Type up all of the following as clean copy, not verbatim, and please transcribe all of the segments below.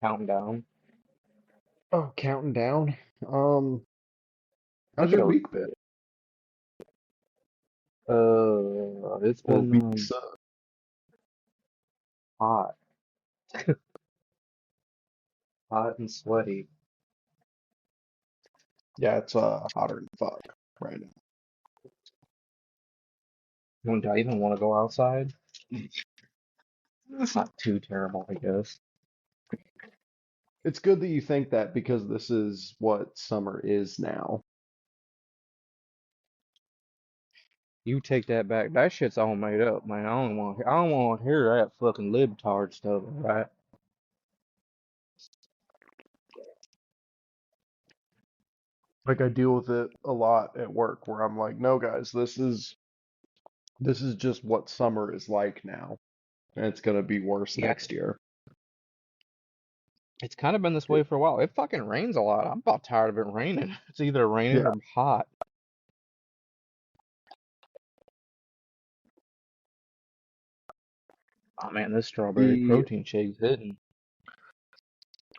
Counting down. Oh, counting down. Um, how's Make it your a week been? it's Or been weeks? hot, hot and sweaty. Yeah, it's hotter than fuck right now. Do I even want to go outside? It's not too terrible, I guess. It's good that you think that because this is what summer is now. You take that back. That shit's all made up, man. I don't want to hear that fucking libtard stuff, right? Like I deal with it a lot at work where I'm like, no guys, this is just what summer is like now. And it's gonna be worse Yeah, next year. it's kind of been this way for a while. It fucking rains a lot. I'm about tired of it raining. It's either raining Yeah. or hot. Oh man, this strawberry The protein shake's hitting.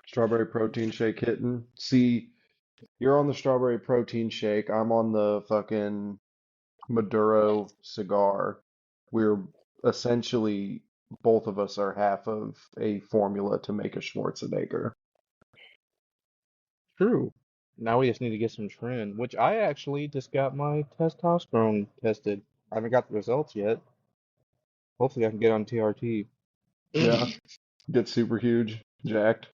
strawberry protein shake hitting. See, you're on the strawberry protein shake. I'm on the fucking Maduro cigar. We're essentially both of us are half of a formula to make a Schwarzenegger. True. Now we just need to get some trend, which I actually just got my testosterone tested. I haven't got the results yet. Hopefully I can get on TRT. Yeah, get super huge, jacked.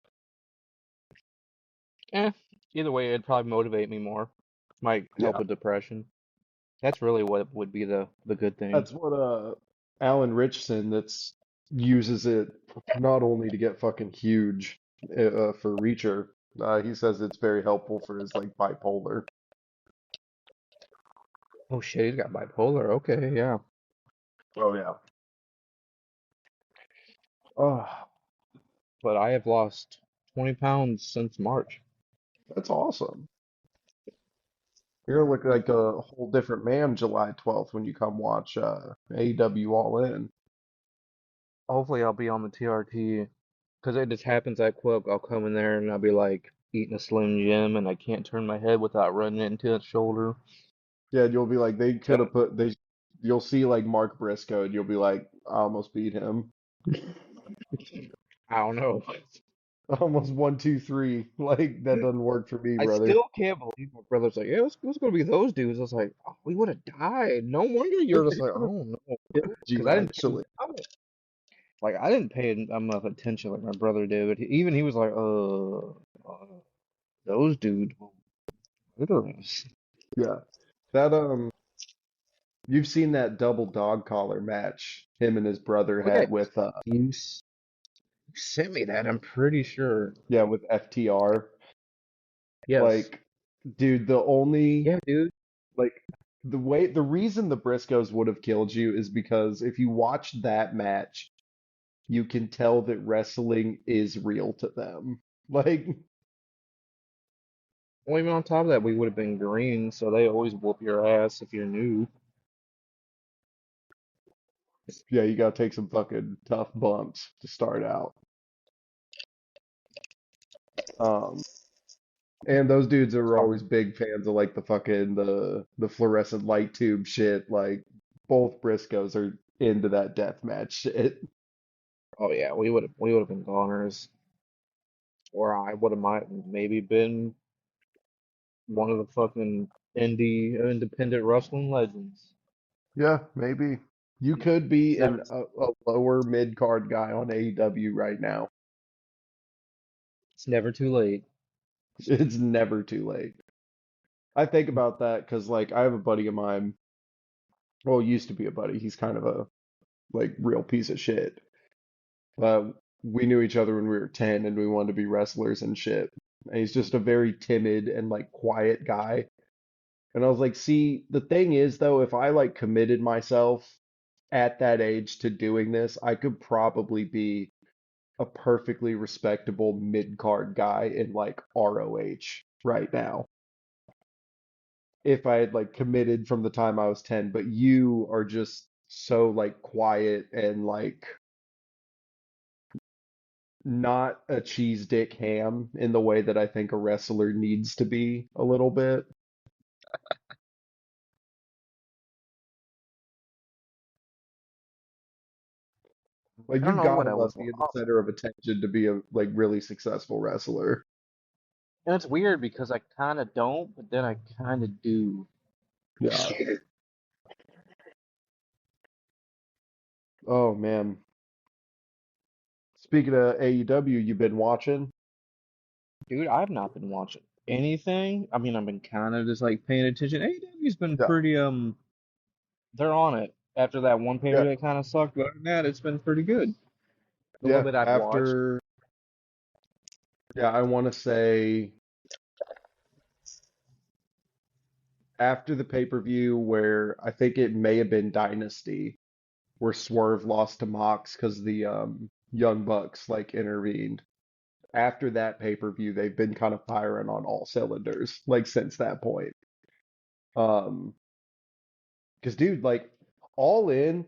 Eh, either way, it'd probably motivate me more. Might help Yeah, with depression. That's really what would be the good thing. that's what Alan Richson that's uses it not only to get fucking huge for Reacher. He says it's very helpful for his like bipolar. Oh shit, he's got bipolar. Okay, yeah. Oh yeah. Oh, But I have lost 20 pounds since March. that's awesome. You're gonna look like a whole different man July 12th when you come watch AEW All In. Hopefully I'll be on the TRT because it just happens that quick. I'll come in there and I'll be like eating a Slim Jim and I can't turn my head without running into its shoulder. Yeah, you'll be like they could So have put they. You'll see like Mark Briscoe, and you'll be like, I almost beat him. I don't know. Almost one, two, three. Like that doesn't work for me, I brother. still can't believe my brother's like, yeah, what's gonna be those dudes? I was like, oh, we would have died. No wonder you're just like, oh no, Killed because you actually. I didn't pay enough attention like my brother did. But even he was like, those dudes will murder us. Yeah. That you've seen that double dog collar match him and his brother Oh yeah, had with you sent me that. I'm pretty sure. yeah, with FTR. Yes. Like, dude, the only Yeah, dude. like the reason the Briscoes would have killed you is because if you watch that match, you can tell that wrestling is real to them. Like, Well, even on top of that, we would have been green, so they always whoop your ass if you're new. yeah, you gotta take some fucking tough bumps to start out. Um, and those dudes are always Sorry. big fans of like the fucking the fluorescent light tube shit. Like, both Briscoes are into that death match shit. Oh yeah, we would have been goners, or I would have might maybe been one of the fucking independent wrestling legends. Yeah, maybe. You could be Never, a lower mid card guy on AEW right now. it's never too late. It's never too late. I think about that because like I have a buddy of mine, well, used to be a buddy. He's kind of a like real piece of shit. We knew each other when we were 10 and we wanted to be wrestlers and shit. And he's just a very timid and like quiet guy. And I was like, see, the thing is though, if I like committed myself at that age to doing this, I could probably be a perfectly respectable mid-card guy in like ROH right now if I had like committed from the time I was 10, but you are just so like quiet and like not a cheese dick ham in the way that I think a wrestler needs to be a little bit. Like I you don't know what gotta love else. being the center of attention to be a like really successful wrestler. And it's weird because I kind of don't, but then I kind of do. Yeah. Oh man. Speaking of AEW, you've been watching? Dude, I've not been watching anything. I mean, I've been kind of just like paying attention. AEW's been Yeah. pretty they're on it after that one pay per Yeah. view that kind of sucked. But other than that, it's been pretty good. The little Yeah. bit I've watched. I want to say after the pay-per-view where I think it may have been Dynasty, where Swerve lost to Mox because the Young Bucks like intervened. After that pay-per-view, they've been kind of firing on all cylinders, like since that point. Um, because dude, like All In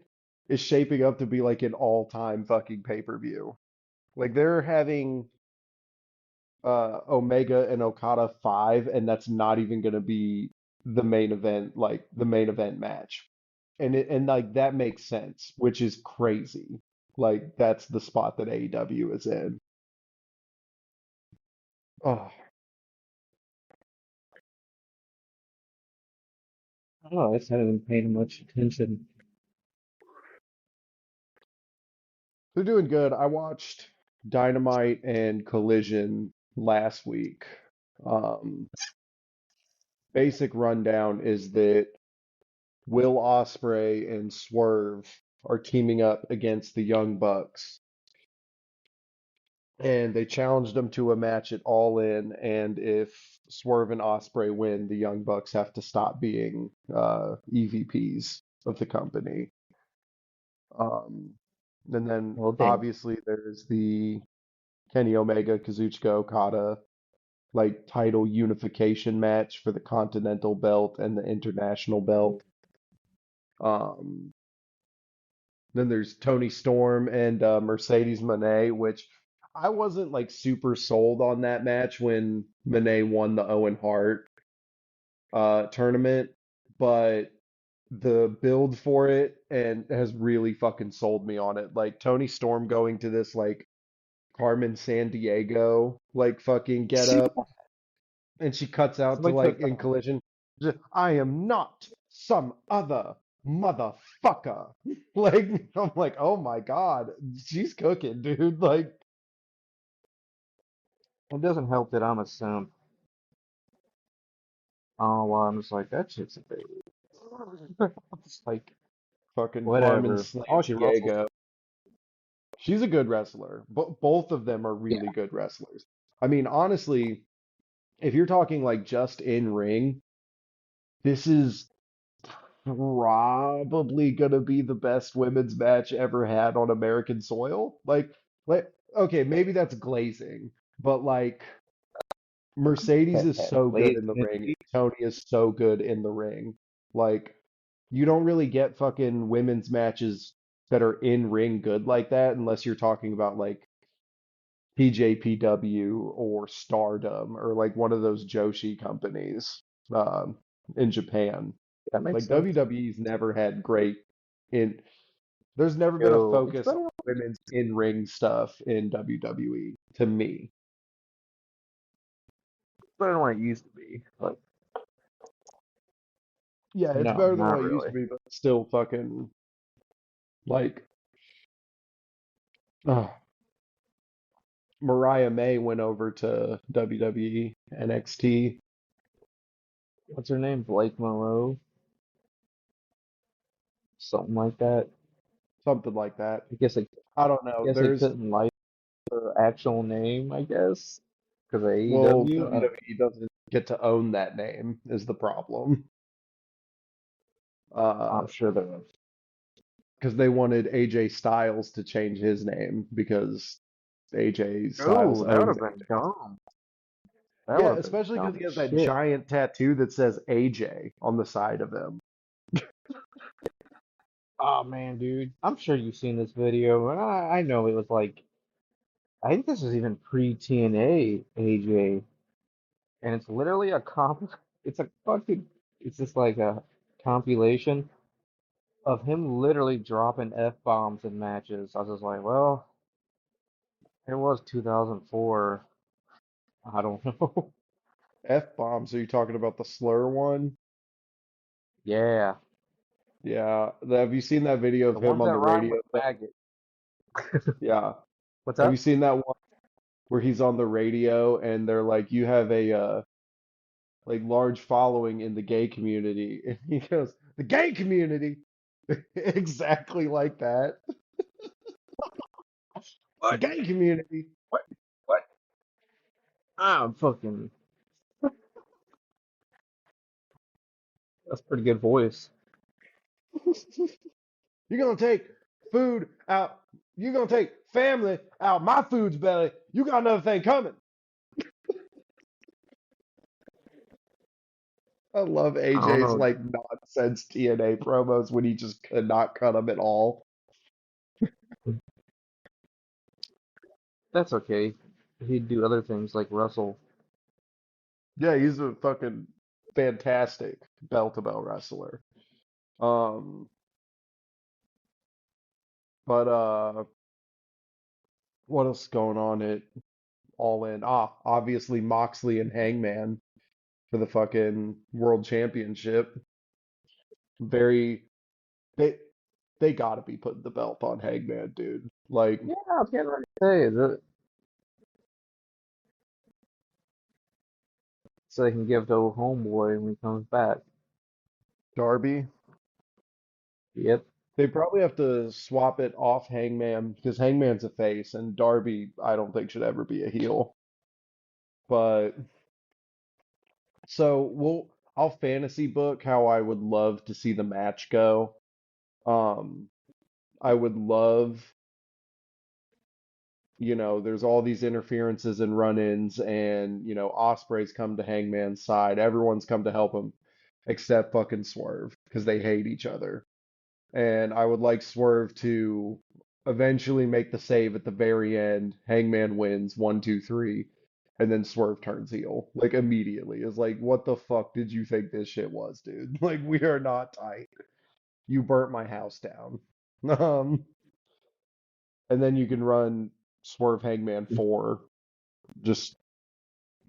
is shaping up to be like an all-time fucking pay-per-view. Like they're having Omega and Okada 5, and that's not even gonna be the main event match. And like that makes sense, which is crazy. Like that's the spot that AEW is in. Oh, I don't know. I just haven't been paying much attention. they're doing good. I watched Dynamite and Collision last week. Um, Basic rundown is that Will Ospreay and Swerve are teaming up against the Young Bucks, and they challenged them to a match at All In. And if Swerve and Ospreay win, the Young Bucks have to stop being EVPs of the company. Um, and then Well, damn. obviously there's the Kenny Omega Kazuchika Okada like title unification match for the Continental Belt and the International Belt. Um, then there's Tony Storm and Mercedes Moné, which I wasn't like super sold on that match when Moné won the Owen Hart tournament, but the build for it and has really fucking sold me on it. Like Tony Storm going to this like Carmen San Diego like fucking get See up that? and she cuts It's out to like the like in collision. I am not some other motherfucker. Like I'm like, oh my God, she's cooking, dude. Like, it doesn't help that I'm a simp. Oh, well, I'm just like that shit's a baby. I'm just like fucking Carmen whatever. Slam Oh, she wrestles. Diego. She's a good wrestler. But both of them are Yeah, really good wrestlers. I mean, honestly, if you're talking like just in ring, this is probably gonna be the best women's match ever had on American soil. Like, okay, maybe that's glazing, but like Mercedes is so good Blade in the ring, Entity. and Tony is so good in the ring. Like, you don't really get fucking women's matches that are in ring good like that unless you're talking about like TJPW or Stardom or like one of those Joshi companies um, in Japan. That makes Like sense. WWE's never had great in there's never been a Yo, it's focus on better. women's in-ring stuff in WWE to me. Better than what it used to be. But Yeah, it's no, better than not what it used really. to be, but still fucking like uh, Mariah May went over to WWE NXT, What's her name? Blake Monroe, something like that. something like that. I guess I don't know. they There's couldn't like her actual name. I guess because of well, AEW. I don't know. WWE doesn't get to own that name is the problem. I'm sure there was. Because they wanted AJ Styles to change his name because AJ Styles Oh, that would owns have it. been dumb. That Yeah, would have been especially because dumb he as has that shit. giant tattoo that says AJ on the side of him. Oh man, dude. I'm sure you've seen this video, and I know it was like I think this is even pre-TNA AJ, and it's literally a comp. It's a fucking. It's just like a compilation of him literally dropping F-bombs in matches. I was just like, well, it was 2004. I don't know. F-bombs, are you talking about the slur one? Yeah, Yeah. Have you seen that video the of him ones on that the rhyme with radio thing? faggot. Yeah. What's Have you up? seen that one where he's on the radio and they're like, you have a like large following in the gay community, and he goes, the gay community, exactly like that. The What? gay community. What? What? I'm fucking. That's a pretty good voice. You're gonna take food out. You're gonna take family out my food's belly. You got another thing coming. I love I don't AJ's know. like nonsense TNA promos when he just could not cut them at all. That's okay. He'd do other things like Russell. Yeah, he's a fucking fantastic bell-to-bell wrestler. Um, but what else is going on at All In? Ah, obviously Moxley and Hangman for the fucking World Championship. Very they they gotta be putting the belt on Hangman, dude. Like Yeah, I was getting ready to say that so they can give to homeboy when he comes back. Darby. Yep. They probably have to swap it off Hangman because Hangman's a face and Darby I don't think should ever be a heel. But so I'll fantasy book how I would love to see the match go. Um, I would love, there's all these interferences and run-ins, and Osprey's come to Hangman's side. Everyone's come to help him, except fucking Swerve, because they hate each other. And I would like Swerve to eventually make the save at the very end. Hangman wins 1, 2, 3, and then Swerve turns heel like immediately. It's like, what the fuck did you think this shit was, dude? Like we are not tight. You burnt my house down. Um, and then you can run Swerve Hangman 4 just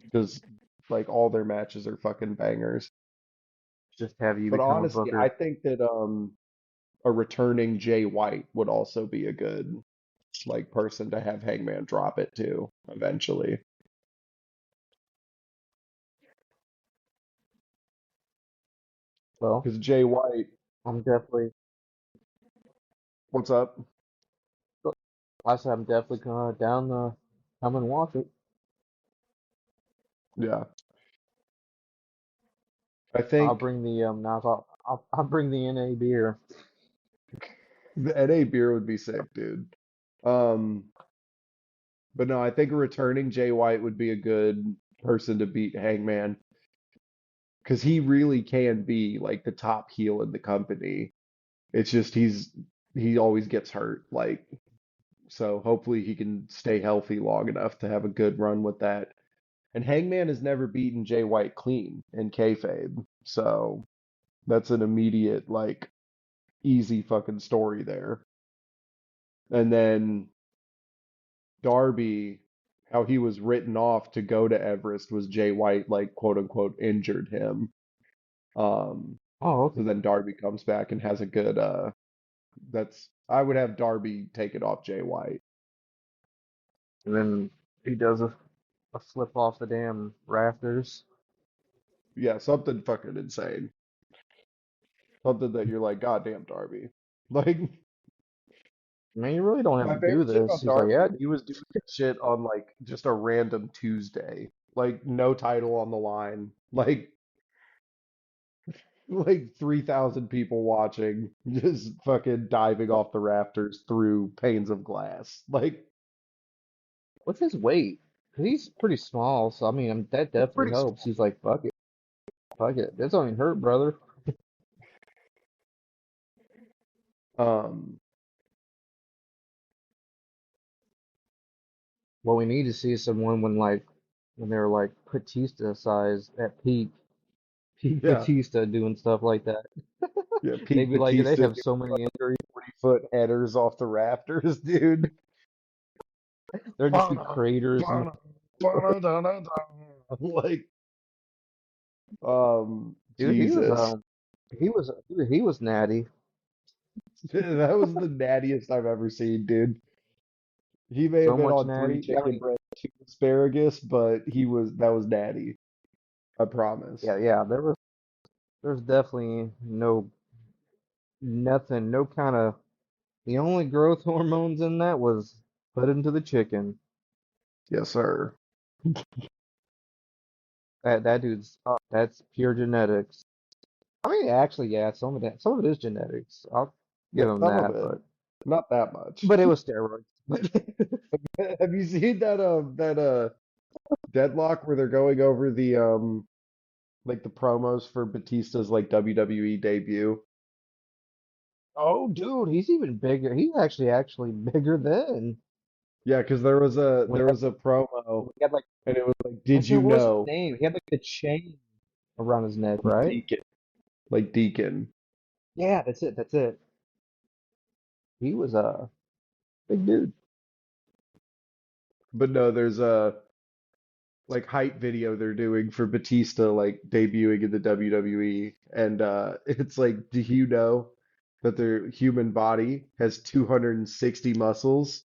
because like all their matches are fucking bangers. Just have you But become a honestly, I booker. think that a returning Jay White would also be a good like person to have Hangman drop it to eventually. Well, Because Jay White, I'm definitely. what's up? I said I'm definitely gonna down the come and watch it. Yeah, I I'll think bring the now I'll bring the NA beer. the NA beer would be sick, dude. Um, but no, I think a returning Jay White would be a good person to beat Hangman because he really can be like the top heel in the company. It's just he always gets hurt. Like so, hopefully he can stay healthy long enough to have a good run with that. And Hangman has never beaten Jay White clean in kayfabe, so that's an immediate like easy fucking story there. And then Darby, how he was written off to go to Everest was Jay White like quote unquote injured him. Um, Oh, so okay. then Darby comes back and has a good that's I would have Darby take it off Jay White. And then he does a flip off the damn rafters. Yeah, something fucking insane. Something that you're like, God damn Darby. Like I mean, you really don't have my to do favorite shit this. about He's like, Darby yeah, is he was doing that shit on like just a random Tuesday. Like no title on the line. Like like 3,000 people watching, just fucking diving off the rafters through panes of glass. Like what's his weight? 'Cause he's pretty small, so I mean, that he's definitely pretty helps. He's like, fuck it, fuck it. That's only hurt, brother. small. What we need to see is someone when they're like Batista size at peak Yeah, Batista doing stuff like that. yeah. They'd Pete be like they'd Batista have doing so many injuries. 40-foot headers off the rafters, dude. There'd just be Bana, craters and bana, bana, da, da, da. Like, dude, Jesus. he was natty. That was the nattiest I've ever seen, dude. He may have So been much on three natty. I chicken mean, breast, two asparagus, but that was natty. I promise. yeah, there's definitely nothing, no kind of the only growth hormones in that was put into the chicken. Yes, sir. That dude's that's pure genetics. I mean, actually, yeah, some of it is genetics. I'll Yeah, give him some of that, it, not that much. but it was steroids. But Have you seen that deadlock where they're going over the like the promos for Batista's like WWE debut? oh, dude, he's even bigger. He's actually bigger than Yeah, because when there was a promo he had like and it was like, I did said, you what was his know name? He had like a chain around his neck, right? Deacon, like Deacon? Yeah, that's it. That's it. He was a big dude. But no, there's a like hype video they're doing for Batista like debuting in the WWE, and it's like, do you know that their human body has 260 muscles?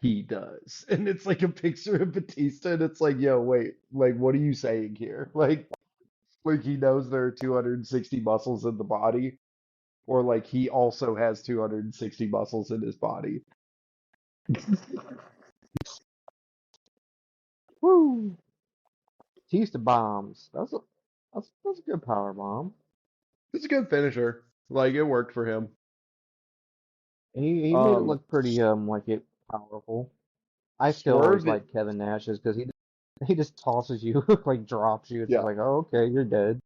He does. And it's like a picture of Batista, and it's like, yo, wait, like, what are you saying here? Like he knows there are 260 muscles in the body, or like he also has 260 muscles in his body. Woo! Batista bombs. That's a good power bomb. It's a good finisher. Like it worked for him. He made it Um, look pretty like it powerful. I still always Swerve, it, like Kevin Nash's because he just tosses you like drops you. It's just yeah, like, oh, okay, you're dead.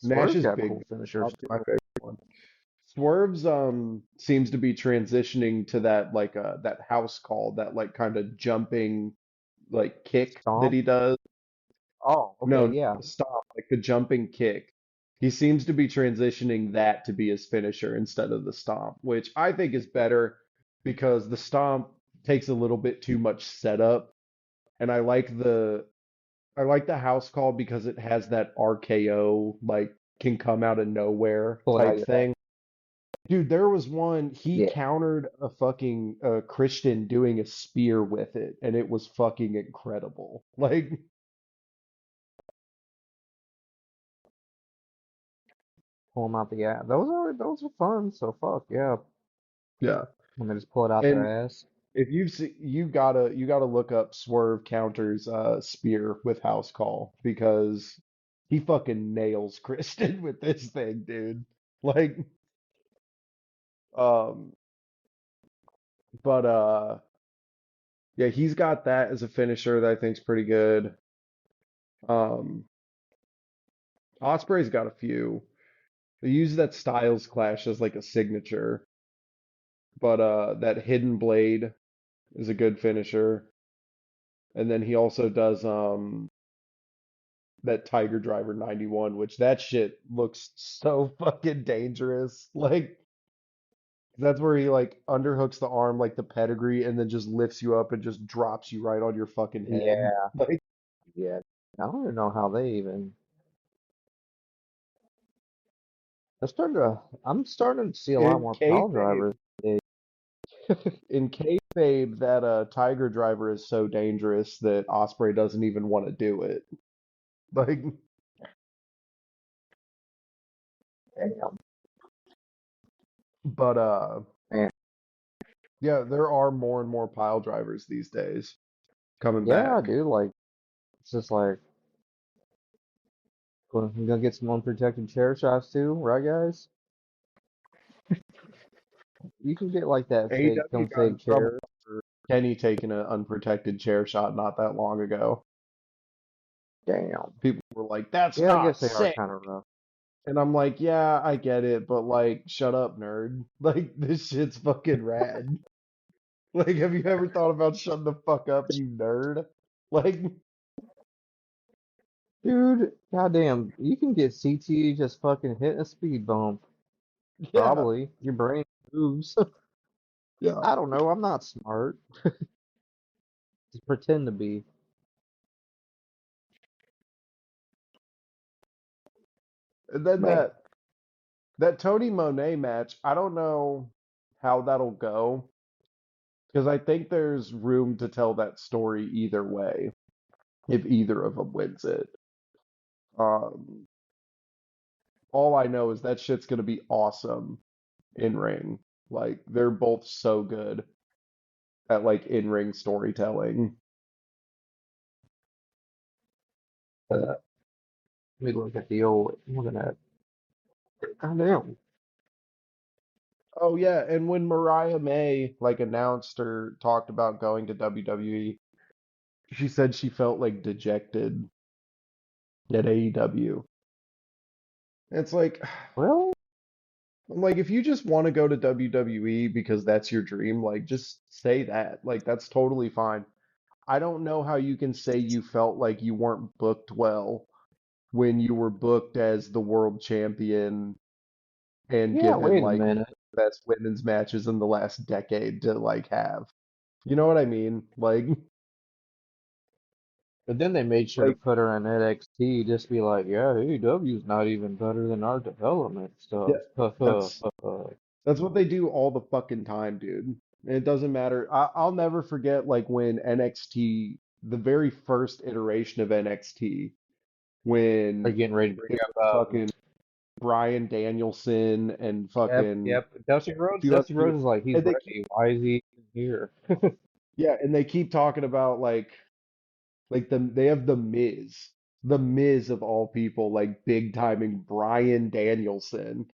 Nash Swerve's is got big. cool finishers Probably my too. favorite one. Swerve's seems to be transitioning to that like that house call, that like kind of jumping like kick that Stomp. he does. Oh, No, okay, not yeah. the stomp, like the jumping kick. He seems to be transitioning that to be his finisher instead of the stomp, which I think is better because the stomp takes a little bit too much setup, and I like the house call because it has that RKO, like can come out of nowhere Pull it out type of your ass. thing. Dude, there was one, he Yeah. countered a fucking Christian doing a spear with it, and it was fucking incredible. Like, Pull them out the ass. Those are fun. So fuck yeah. yeah. When they just pull it out their And ass. if you've seen, you gotta look up Swerve counters spear with house call because he fucking nails Christian with this thing, dude. Like, um, but yeah, he's got that as a finisher that I think's pretty good. Um, Osprey's got a few. They use that Styles Clash as like a signature, but that Hidden Blade is a good finisher. And then he also does that Tiger Driver 91, which that shit looks so fucking dangerous. Like that's where he like underhooks the arm like the pedigree and then just lifts you up and just drops you right on your fucking head. Yeah. Like Yeah. I don't even know how they even. I'm starting to see a lot in more pile kayfabe, drivers today. in kayfabe, that Tiger Driver is so dangerous that Osprey doesn't even want to do it. Like, Damn. but Man. yeah, there are more and more pile drivers these days coming Yeah, back. dude. Like it's just like we're gonna get some unprotected chair shots too, right, guys? You can get like that fake AEW got in config trouble chair. for Kenny taking an unprotected chair shot not that long ago. Damn. People were like, "That's Yeah, I not guess they are sick." kind of rough. And I'm like, yeah, I get it, but like, shut up, nerd. Like, this shit's fucking rad. Like, have you ever thought about shutting the fuck up, you nerd? Like, Dude, goddamn, you can get CTE just fucking hitting a speed bump. yeah, Probably. Your brain moves. yeah. I don't know. I'm not smart. Just pretend to be. And then Man. that Tony Monet match, I don't know how that'll go because I think there's room to tell that story either way if either of them wins it. Um, all I know is that shit's gonna be awesome in ring. Like they're both so good at like in ring storytelling. Let me look at the old. I'm looking at. Goddamn. Oh yeah, and when Mariah May like announced or talked about going to WWE, she said she felt like dejected at AEW. It's like Well, I'm like if you just want to go to WWE because that's your dream, like just say that. Like that's totally fine. I don't know how you can say you felt like you weren't booked well when you were booked as the world champion and yeah, given wait a like minute. best women's matches in the last decade to like have. You know what I mean? But then they made sure to Like put her in NXT, just be like, yeah, AEW's not even better than our development yeah, stuff. that's that's what they do all the fucking time, dude. And it doesn't matter. I'll never forget like when NXT, the very first iteration of NXT, They're when getting ready to bring it up, was fucking Bryan Danielson and yep, fucking yep. Dusty Rhodes. two other Dusty people, Rhodes is like, he's and they keep ready. Why is he here? yeah, and they keep talking about like they have the Miz of all people, like big timing Bryan Danielson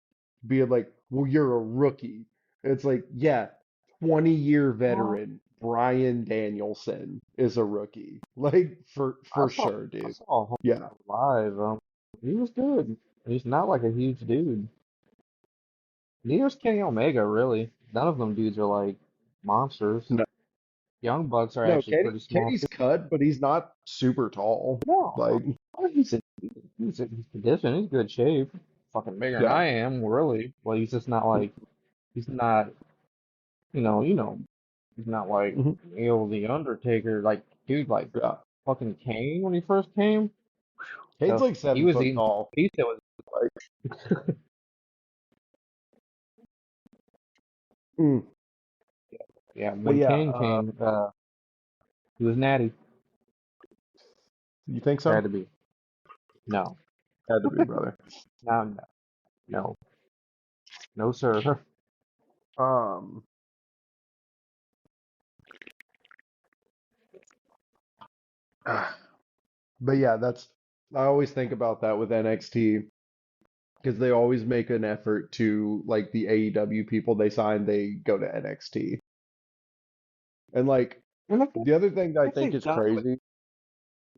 being like, well, you're a rookie. And it's like, yeah, 20-year Well, veteran Bryan Danielson is a rookie. Like I for saw sure, I dude. saw him Yeah. live. He was good. He's not like a huge dude. Neither's Kenny Omega, really. None of them dudes are like monsters. No, Young Bucks are no, actually pretty small Kenny's too. cut, but he's not super tall. No, Like, he's conditioned. He's good shape. Fucking bigger than yeah. I am, really. Well, he's just not like he's not. You know, he's not like Mhm. Neil the Undertaker. Like dude, like Yeah. fucking Kane when he first came. Kane's So like he seven was foot eating tall. pizza with. Like, mm. Yeah, But when yeah, Kane came, he was natty. you think Had so? to be. No, Had to be, brother. no, no, no, no, sir. Um, but yeah, that's I always think about that with NXT because they always make an effort to like the AEW people they sign, they go to NXT. And like And the other thing that I I think think is done with. crazy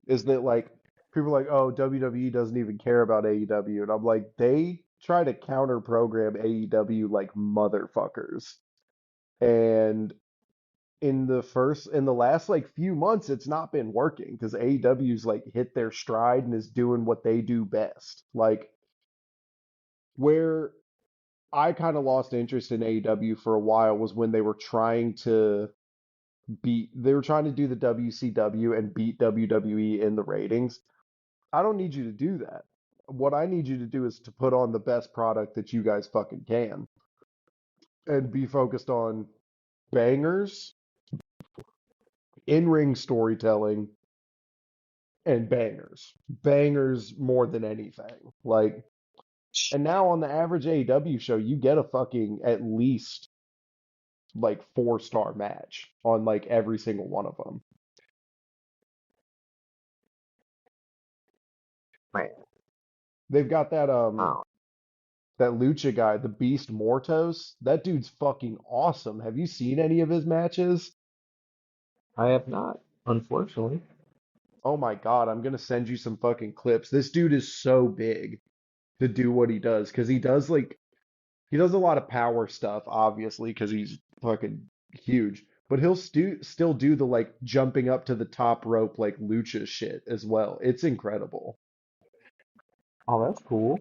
is that like people are like, oh, WWE doesn't even care about AEW, and I'm like, they try to counter program AEW like motherfuckers. And in the last like few months, it's not been working because AEW's like hit their stride and is doing what they do best. Like where I kind of lost interest in AEW for a while was when they were trying to do the WCW and beat WWE in the ratings. I don't need you to do that. What I need you to do is to put on the best product that you guys fucking can and be focused on bangers, in-ring storytelling, and bangers. Bangers more than anything. Like, and now on the average AEW show, you get a fucking at least like 4-star match on like every single one of them. Man, They've got oh, that Lucha guy, the Beast Mortos. That dude's fucking awesome. Have you seen any of his matches? I have not, unfortunately. Oh my God, I'm gonna send you some fucking clips. This dude is so big. to do what he does because he does a lot of power stuff, obviously, because he's fucking huge. But he'll still do the like jumping up to the top rope like lucha shit as well. It's incredible. Oh, that's cool.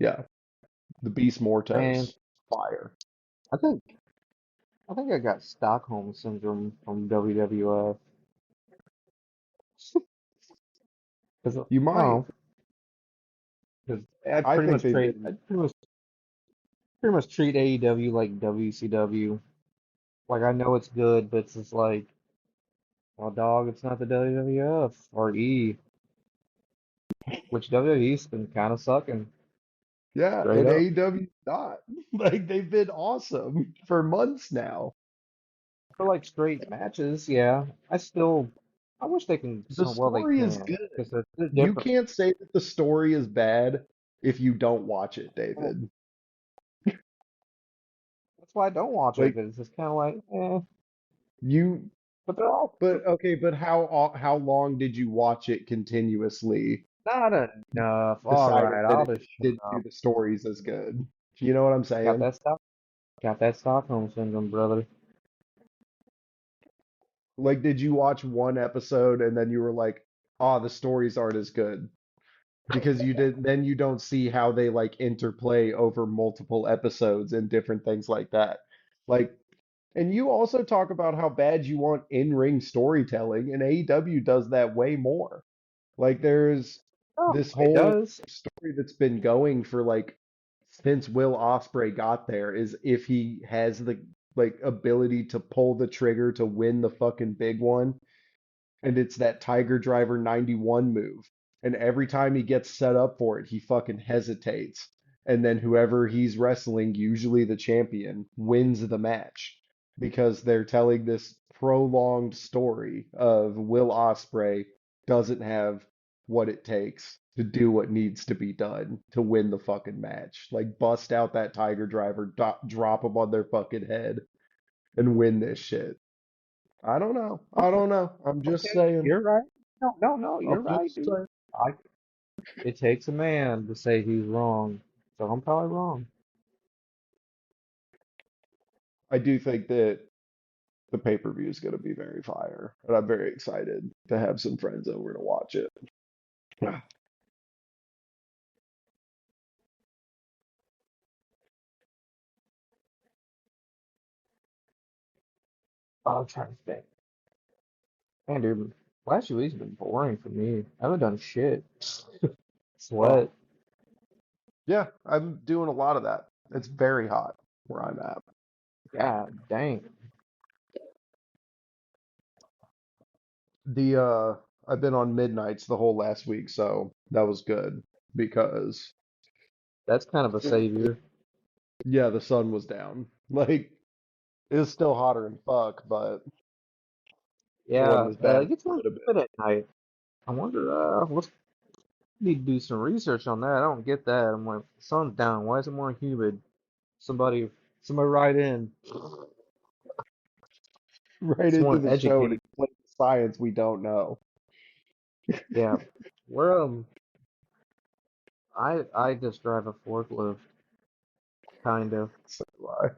Yeah, the Beast Man, Mortos, fire. I think I think I got Stockholm syndrome from WWF. Cause You might. oh, because I think they've I been. pretty much treat AEW like WCW. Like I know it's good, but it's just like, well, dog, it's not the WWF or E, which WWE's been kind of sucking Yeah, straight and up. AEW not. Like they've been awesome for months now. For like straight matches, yeah. I wish they can. The Well, they story is can good. because they're You different. can't say that the story is bad if you don't watch it, Well, David. that's why I don't watch it. Like But it's just kind of like, eh. you, But they're all but okay, but how long did you watch it continuously? not enough. All Decided right, that I'll it just shut didn't do up. the stories as good. You know what I'm Got saying? that stuff. Got that Stockholm syndrome, brother. Like, did you watch one episode and then you were like, "Oh, the stories aren't as good," because then you don't see how they like interplay over multiple episodes and different things like that. Like, and you also talk about how bad you want in-ring storytelling, and AEW does that way more. Like there's Oh, this it whole does. story that's been going for like since Will Ospreay got there is if he has the like ability to pull the trigger to win the fucking big one, and it's that Tiger Driver 91 move. And every time he gets set up for it, he fucking hesitates. And then whoever he's wrestling, usually the champion, wins the match because they're telling this prolonged story of Will Ospreay doesn't have what it takes to do what needs to be done to win the fucking match. Like bust out that Tiger Driver, drop him on their fucking head, and win this shit. I don't know. I Okay, don't know. I'm just okay, saying. you're right. No, no, no, you're I'm right, just dude. saying. I. It takes a man to say he's wrong, so I'm probably wrong. I do think that the pay-per-view is going to be very fire, and I'm very excited to have some friends over to watch it. I'm trying to think. Man, dude, last few weeks have been boring for me. I haven't done shit. Oh, Sweat. yeah, I'm doing a lot of that. It's very hot where I'm at. God dang. The I've been on midnights the whole last week, so that was good because That's kind of a savior. yeah, the sun was down. Like it was still hotter than fuck, but it wasn't Yeah, as bad as it gets it more could have been. humid at night. I wonder, let's need to do some research on that. I don't get that. I'm like, sun's down. Why is it more humid? Somebody, somebody write in. Right into Someone the show and educate. explain the science we don't know. Yeah. Where, I just drive a forklift, kind of. So do I.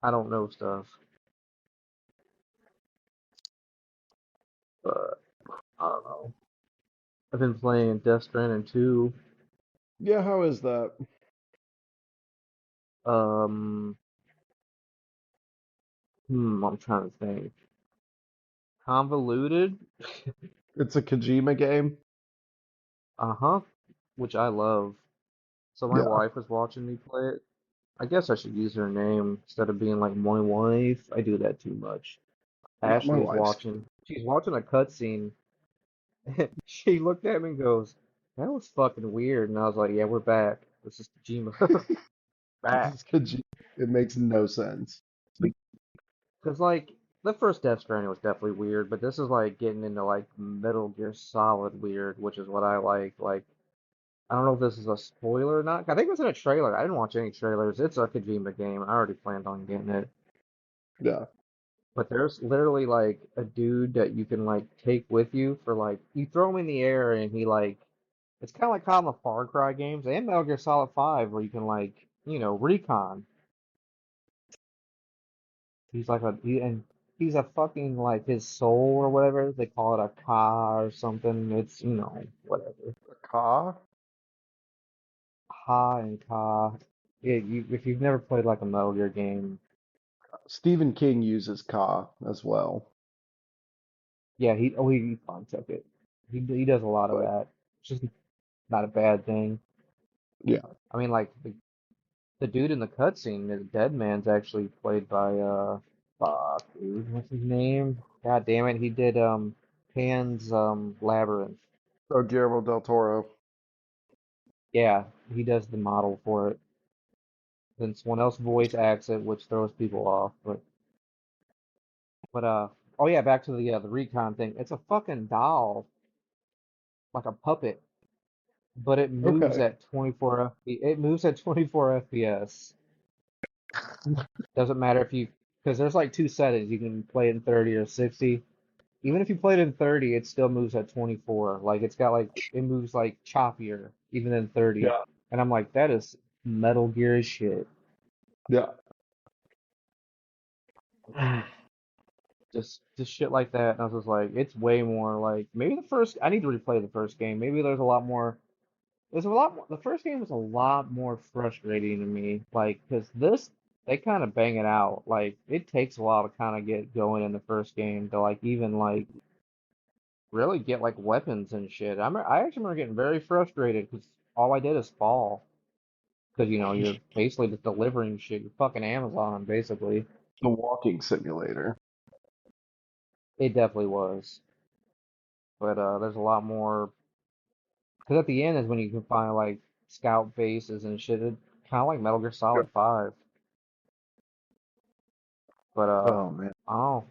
I don't know stuff, but I don't know. I've been playing Death Stranding 2. Yeah, how is that? Um, I'm trying to think. Convoluted? It's a Kojima game? Uh-huh. Which I love. So my Yeah, wife was watching me play it. I guess I should use her name instead of being like my wife. I do that too much. not my Ashley's wife's. watching. She's watching a cutscene. She looked at me and goes, "That was fucking weird." And I was like, "Yeah, we're back. This is Kojima This back." is Kojima. It makes no sense. Because like the first Death Stranding was definitely weird, but this is like getting into like Metal Gear Solid weird, which is what I like. Like I don't know if this is a spoiler or not. I think it was in a trailer. I didn't watch any trailers. It's a Kojima game. I already planned on getting it. Yeah. But there's literally like a dude that you can like take with you for like you throw him in the air and he like It's kind of like how in the Far Cry games and Metal Gear Solid 5, where you can like, recon. And he's a fucking like his soul or whatever they call it, a ka or something. It's whatever. Ka? Ha and ka. Yeah, if you've never played like a Metal Gear game, Stephen King uses Ka as well, yeah, he probably took it. He does a lot of but that. It's just not a bad thing. yeah. I mean, like the dude in the cutscene, the dead man's actually played by fuck, dude, what's his name? God damn it, he did Pan's Labyrinth. So Guillermo del Toro. Yeah, he does the model for it. Then someone else voice acts it, which throws people off. But oh yeah, back to the recon thing. It's a fucking doll, like a puppet, but it moves Okay. at 24 FPS. Doesn't matter if you, because there's like two settings. You can play it in 30 or 60. Even if you played in 30, it still moves at 24. Like it moves like choppier even in 30. Yeah. And I'm like, that is Metal Gear as shit. Yeah. Just shit like that. And I was just like, it's way more like maybe I need to replay the first game. Maybe there's a lot more. There's a lot more. The first game was a lot more frustrating to me. Like, because they kind of bang it out. Like, it takes a while to kind of get going in the first game to like even like really get like weapons and shit. I actually remember getting very frustrated because all I did is fall. Because you're basically just delivering shit. You're fucking Amazon, basically. The walking simulator. It definitely was. But there's a lot more. Because at the end is when you can find like scout bases and shit. Kind of like Metal Gear Yeah. Solid 5. But Oh man. I don't know.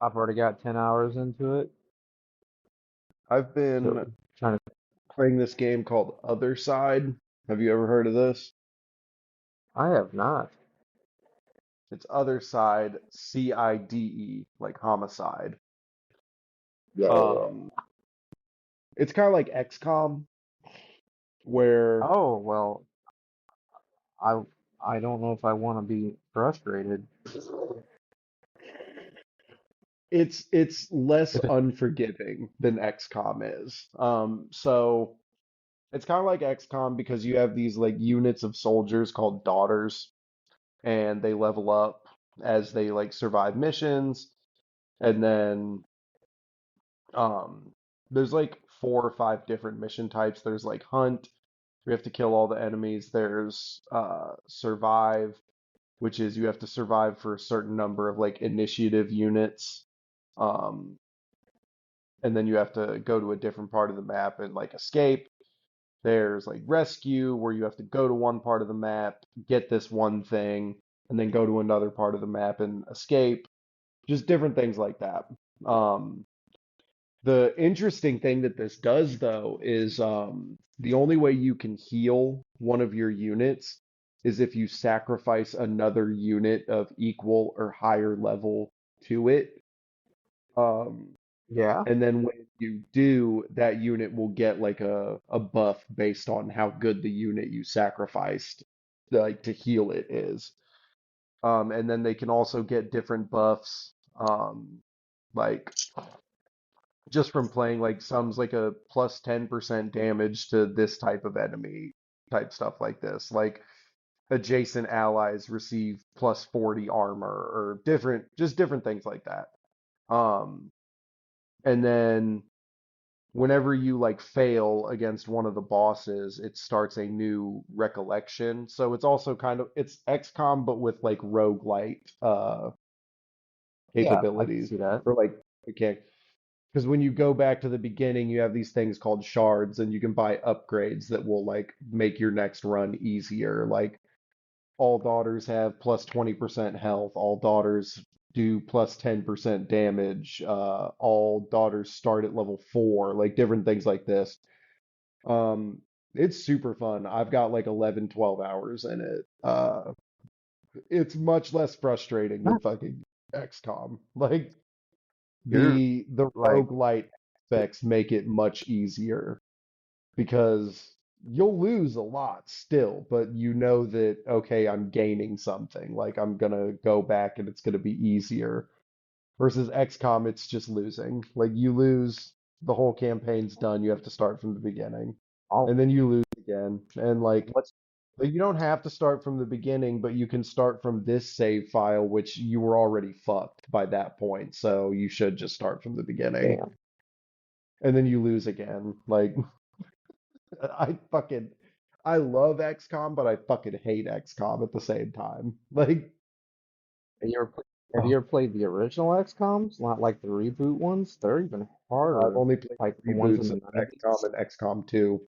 I've already got 10 hours into it. I've So been trying to. playing this game called Other Side. Have you ever heard of this? I have not. It's Other Side, CIDE, like homicide. Yeah. Um, it's kind of like XCOM, where Oh, well, I I don't know if I want to be frustrated. it's less If it, unforgiving than XCOM is. So it's kind of like XCOM because you have these like units of soldiers called daughters, and they level up as they like survive missions, and then um, there's like 4 or 5 different mission types. There's like hunt, we have to kill all the enemies. There's survive, which is you have to survive for a certain number of like initiative units. Um, and then you have to go to a different part of the map and like escape. There's like rescue, where you have to go to one part of the map, get this one thing, and then go to another part of the map and escape. Just different things like that. Um, the interesting thing that this does, though, is the only way you can heal one of your units is if you sacrifice another unit of equal or higher level to it. Um, yeah. and then when you do, that unit will get like a buff based on how good the unit you sacrificed like to heal it is. And then they can also get different buffs, like just from playing like some's like a plus 10% damage to this type of enemy type stuff like this. Like adjacent allies receive plus 40 armor or different things like that. Um, and then whenever you like fail against one of the bosses, it starts a new recollection. So it's also kind of it's XCOM but with like roguelite Yeah, I can capabilities see that. or like okay. Because when you go back to the beginning, you have these things called shards, and you can buy upgrades that will like make your next run easier. Like all daughters have plus 20% health, all daughters do plus 10% damage, all daughters start at level 4, like different things like this. Um, it's super fun. I've got like 11, 12 hours in it. It's much less frustrating than fucking XCOM. Like You're the like, roguelite aspects make it much easier. because you'll lose a lot still, but you know that, okay, I'm gaining something. Like I'm gonna go back and it's gonna be easier. Versus XCOM, it's just losing. Like you lose, the whole campaign's done. You have to start from the beginning, Oh, and then you lose again. And what's like you don't have to start from the beginning, but you can start from this save file, which you were already fucked by that point. So you should just start from the beginning, damn? and then you lose again. Like I fucking I love XCOM, but I fucking hate XCOM at the same time. Like, Have you ever played, have oh, you ever played the original XComs? Not like the reboot ones. They're even I've harder. only played Like the the ones in reboots the of XCOM 90s. and XCOM 2.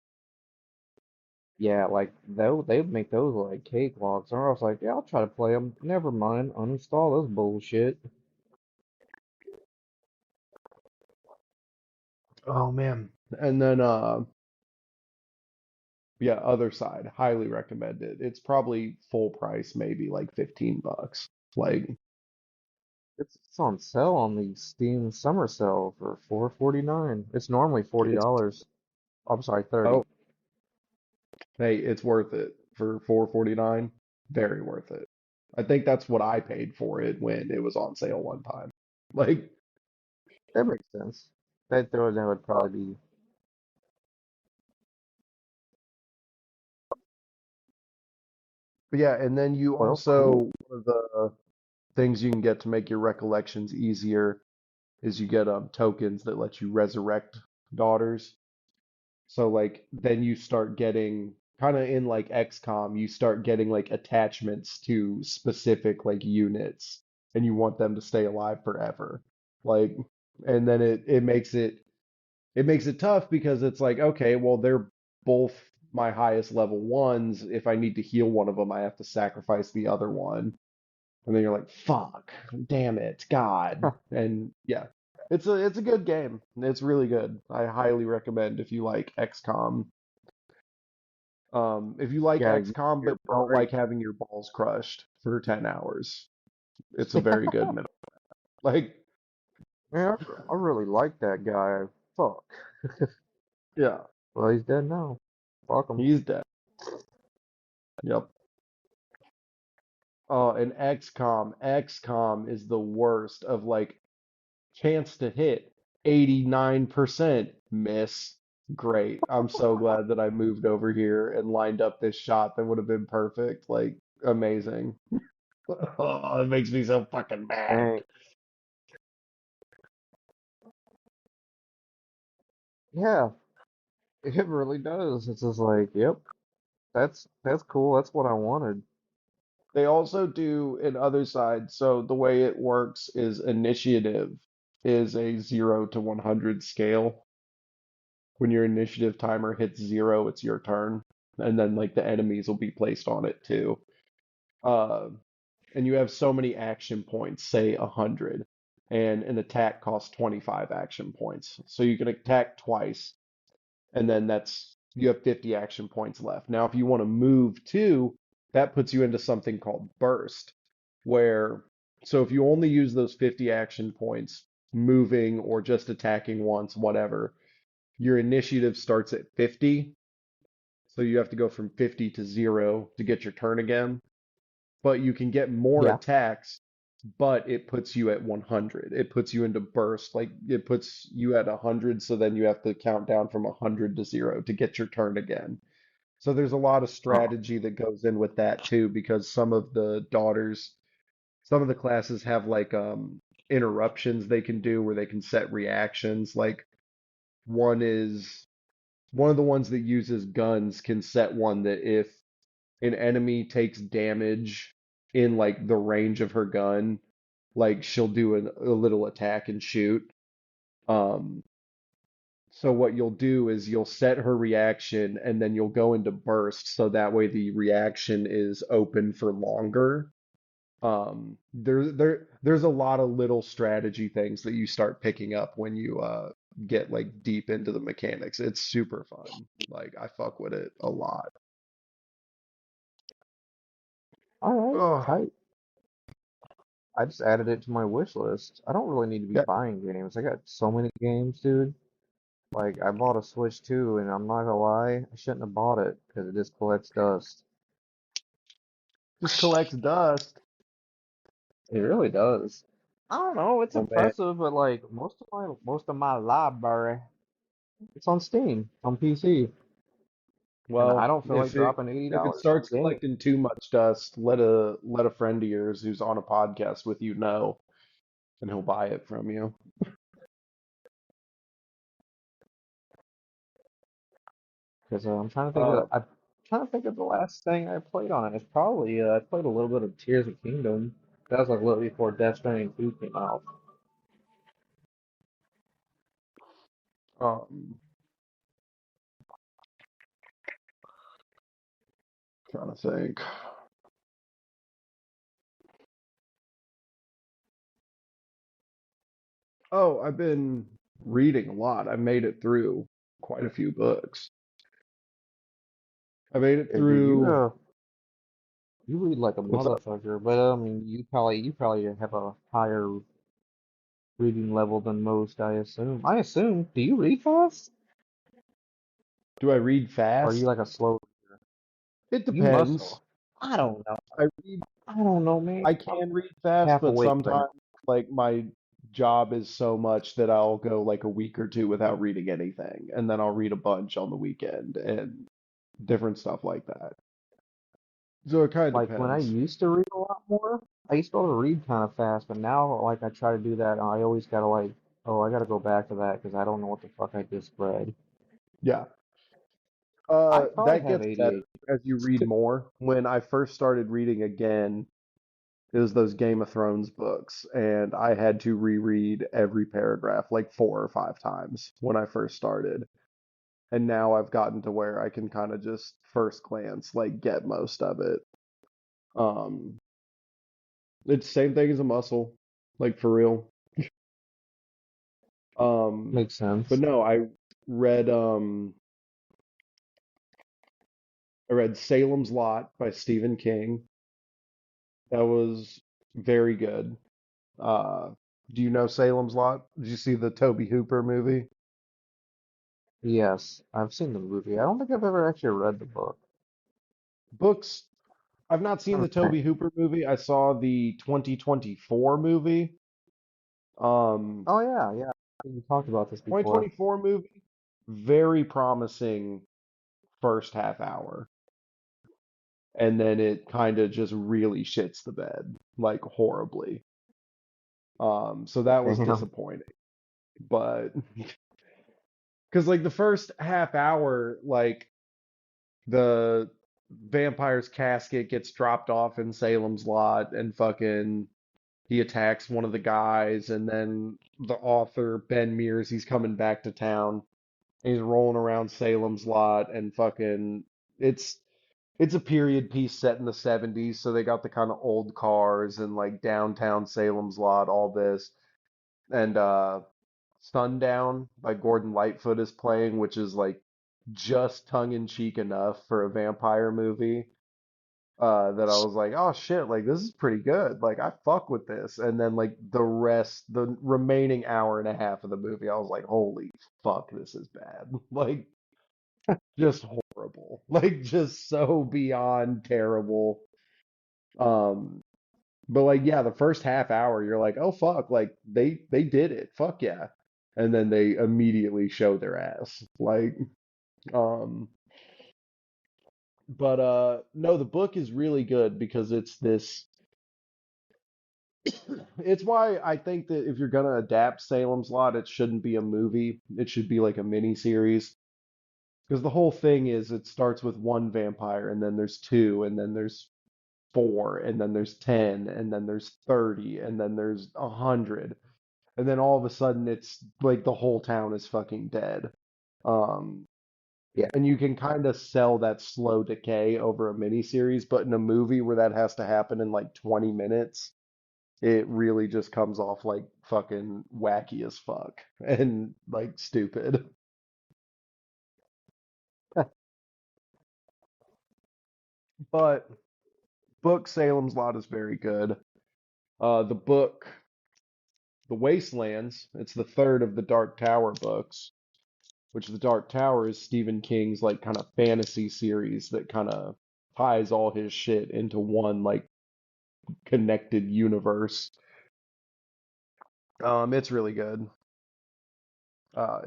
Yeah, like they would make those like cakewalks. And I was like, yeah, I'll try to play them. Never mind, uninstall this bullshit. Oh man. And then yeah, other side, highly recommend it. It's probably full price, maybe like $15. Like It's on sale on the Steam summer sale for 4.49. It's normally it's $40. I'm sorry, oh, 30. hey, it's worth it for 4.49. Very worth it. I think that's what I paid for it when it was on sale one time. Like That makes sense. That would uh, probably be but yeah, and then you well also, cool. one of the things you can get to make your recollections easier is you get tokens that let you resurrect daughters. So like then you start getting kind of in like XCOM, you start getting like attachments to specific like units and you want them to stay alive forever. Like and then it makes it tough because it's like, okay, well they're both my highest level ones. If I need to heal one of them, I have to sacrifice the other one. And then you're like, fuck, damn it, God. And yeah, it's a good game. It's really good. I highly recommend if you like XCOM. If you like Yeah, XCOM your but don't brother. like having your balls crushed for 10 hours, it's a very good minimum. Like, Man, I really like that guy. Fuck. yeah, Well, he's dead now. Fuck him. he's dead. Yep. And XCOM is the worst of like chance to hit 89% miss. Great. I'm so glad that I moved over here and lined up this shot that would have been perfect. Like, amazing. Oh, it makes me so fucking mad. Dang. Yeah, it really does. It's just like, yep, that's cool. That's what I wanted. They also do in other sides. So the way it works is initiative is a 0 to 100 scale. When your initiative timer hits 0, it's your turn. And then like the enemies will be placed on it too. Uh, and you have so many action points, say 100, and an attack costs 25 action points. So you can attack twice, and then that's you have 50 action points left. Now, if you want to move too, that puts you into something called burst, where so if you only use those 50 action points moving or just attacking once, whatever, your initiative starts at 50. So you have to go from 50 to 0 to get your turn again, but you can get more Yeah. attacks, but it puts you at 100. It puts you into burst. Like it puts you at 100, so then you have to count down from 100 to 0 to get your turn again. So there's a lot of Huh. strategy that goes in with that too, because some of the classes have like interruptions they can do where they can set reactions. Like one is one of the ones that uses guns can set one that if an enemy takes damage in like the range of her gun, like she'll do a little attack and shoot. Um, so what you'll do is you'll set her reaction and then you'll go into burst so that way the reaction is open for longer. There's a lot of little strategy things that you start picking up when you get like deep into the mechanics. It's super fun. Like I fuck with it a lot. All right. Oh, Tight. I just added it to my wish list. I don't really need to be yeah. buying games. I got so many games, dude. Like I bought a Switch 2, and I'm not gonna lie, I shouldn't have bought it because it just collects dust. Just collects dust. It really does. I don't know, it's Oh man. impressive, but like most of my library, it's on Steam, on PC, and I Well, don't feel like dropping eighty if it dollars on starts a game. collecting too much dust, let a friend of yours who's on a podcast with you know, and he'll buy it from you. Because I'm trying to think of Uh, the last thing I played on it. It's probably I played a little bit of Tears of Kingdom. That was like a little before Death Stranding 2 came out. um, trying to think. Oh, I've been reading a lot. I made it through quite a few books. I made it Dude, through. you read like a What's up? motherfucker, but you probably have a higher reading level than most, I assume. Do you read fast? Do I read Or are you fast? like a slow reader? It You must. depends. I don't know. I read. I don't know, man. I I'm can read fast, half but awake right sometimes now. like my job is so much that I'll go like a week or two without reading anything, and then I'll read a bunch on the weekend and different stuff like that. So it kind of Like when I depends. used to read a lot more, I used to be able to read kind of fast, but now like I try to do that, and I always gotta like, oh, I gotta go back to that because I don't know what the fuck I just read. Yeah. I probably That have gets better ADHD. as you read more. When I first started reading again, it was those Game of Thrones books, and I had to reread every paragraph like 4 or 5 times when I first started. And now I've gotten to where I can kind of just first glance like get most of it. Um, it's the same thing as a muscle, like for real. Um, Makes but sense. no, read I read Salem's Lot by Stephen King. That was very good. Uh, do you know Salem's Lot? Did you see the Toby Hooper movie? Yes, I've seen the movie. I don't think I've ever actually read the book. Books, I've not seen the Okay. Toby Hooper movie. I saw the 2024 movie. Um, Oh yeah, yeah. You talked about this before. 2024 movie, very promising first half hour. And then it kind of just really shits the bed, like horribly. So that was Damn. disappointing. But because like the first half hour, like the vampire's casket gets dropped off in Salem's Lot and fucking he attacks one of the guys and then the author Ben Mears he's coming back to town and he's rolling around Salem's Lot and fucking it's it's a period piece set in the 70s so they got the kind of old cars and like downtown Salem's Lot all this and Sundown by Gordon Lightfoot is playing, which is like just tongue in cheek enough for a vampire movie. That I was like, oh shit, like this is pretty good. Like I fuck with this. And then like the remaining hour and a half of the movie, I was like, holy fuck, this is bad. Like just horrible. Like just so beyond terrible. Um, but like yeah, the first half hour, you're like, oh fuck, like they did it. Fuck yeah. And then they immediately show their ass. Like, um, but no, the book is really good because it's this it's why I think that if you're gonna adapt Salem's Lot, it shouldn't be a movie. It should be like a mini series. Because the whole thing is it starts with one vampire, and then there's two, and then there's four, and then there's 10, and then there's 30, and then there's 100. And then all of a sudden it's like the whole town is fucking dead. Um, Yeah. and you can kind of sell that slow decay over a mini series, but in a movie where that has to happen in like 20 minutes, it really just comes off like fucking wacky as fuck and like stupid. But book Salem's Lot is very good. The book The Wastelands, it's the third of the Dark Tower books. which The Dark Tower is Stephen King's like kind of fantasy series that kind of ties all his shit into one like connected universe. It's really good.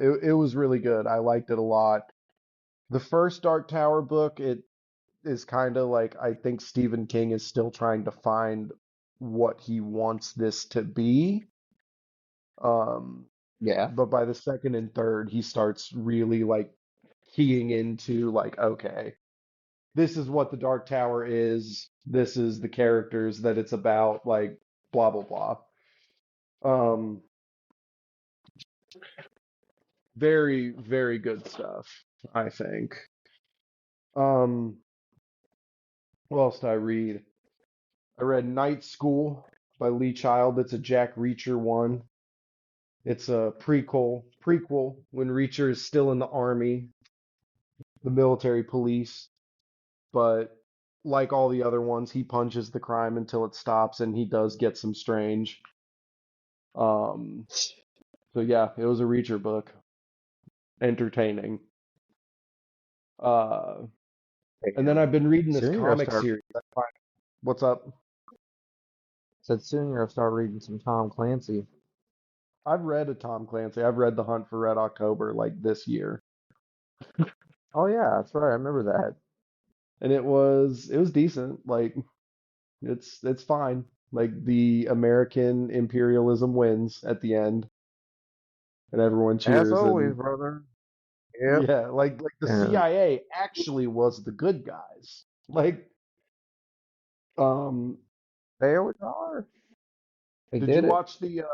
It was really good. I liked it a lot. The first Dark Tower book, it is kind of like I think Stephen King is still trying to find what he wants this to be. Um, Yeah. but by the second and third, he starts really like keying into like, okay, this is what the Dark Tower is. This is the characters that it's about, like blah blah blah. Um, very, very good stuff, I think. Um, what else did I read? I read Night School by Lee Child. It's a Jack Reacher one. It's a prequel when Reacher is still in the army, the military police, but like all the other ones, he punches the crime until it stops and he does get some strange. Um, so yeah, it was a Reacher book. Entertaining. Uh, and then I've Damn. been reading this Soon you're gonna comic start. series. What's up? Said soon you're gonna start reading some Tom Clancy. I've read a Tom Clancy. I've read The Hunt for Red October like this year, Oh yeah, that's right. I remember that. and it was decent. Like it's fine. Like the American imperialism wins at the end, and everyone As cheers. always, And brother. Yep. yeah, like the And CIA actually was the good guys. Like, um, they always are. They did you did it. watch the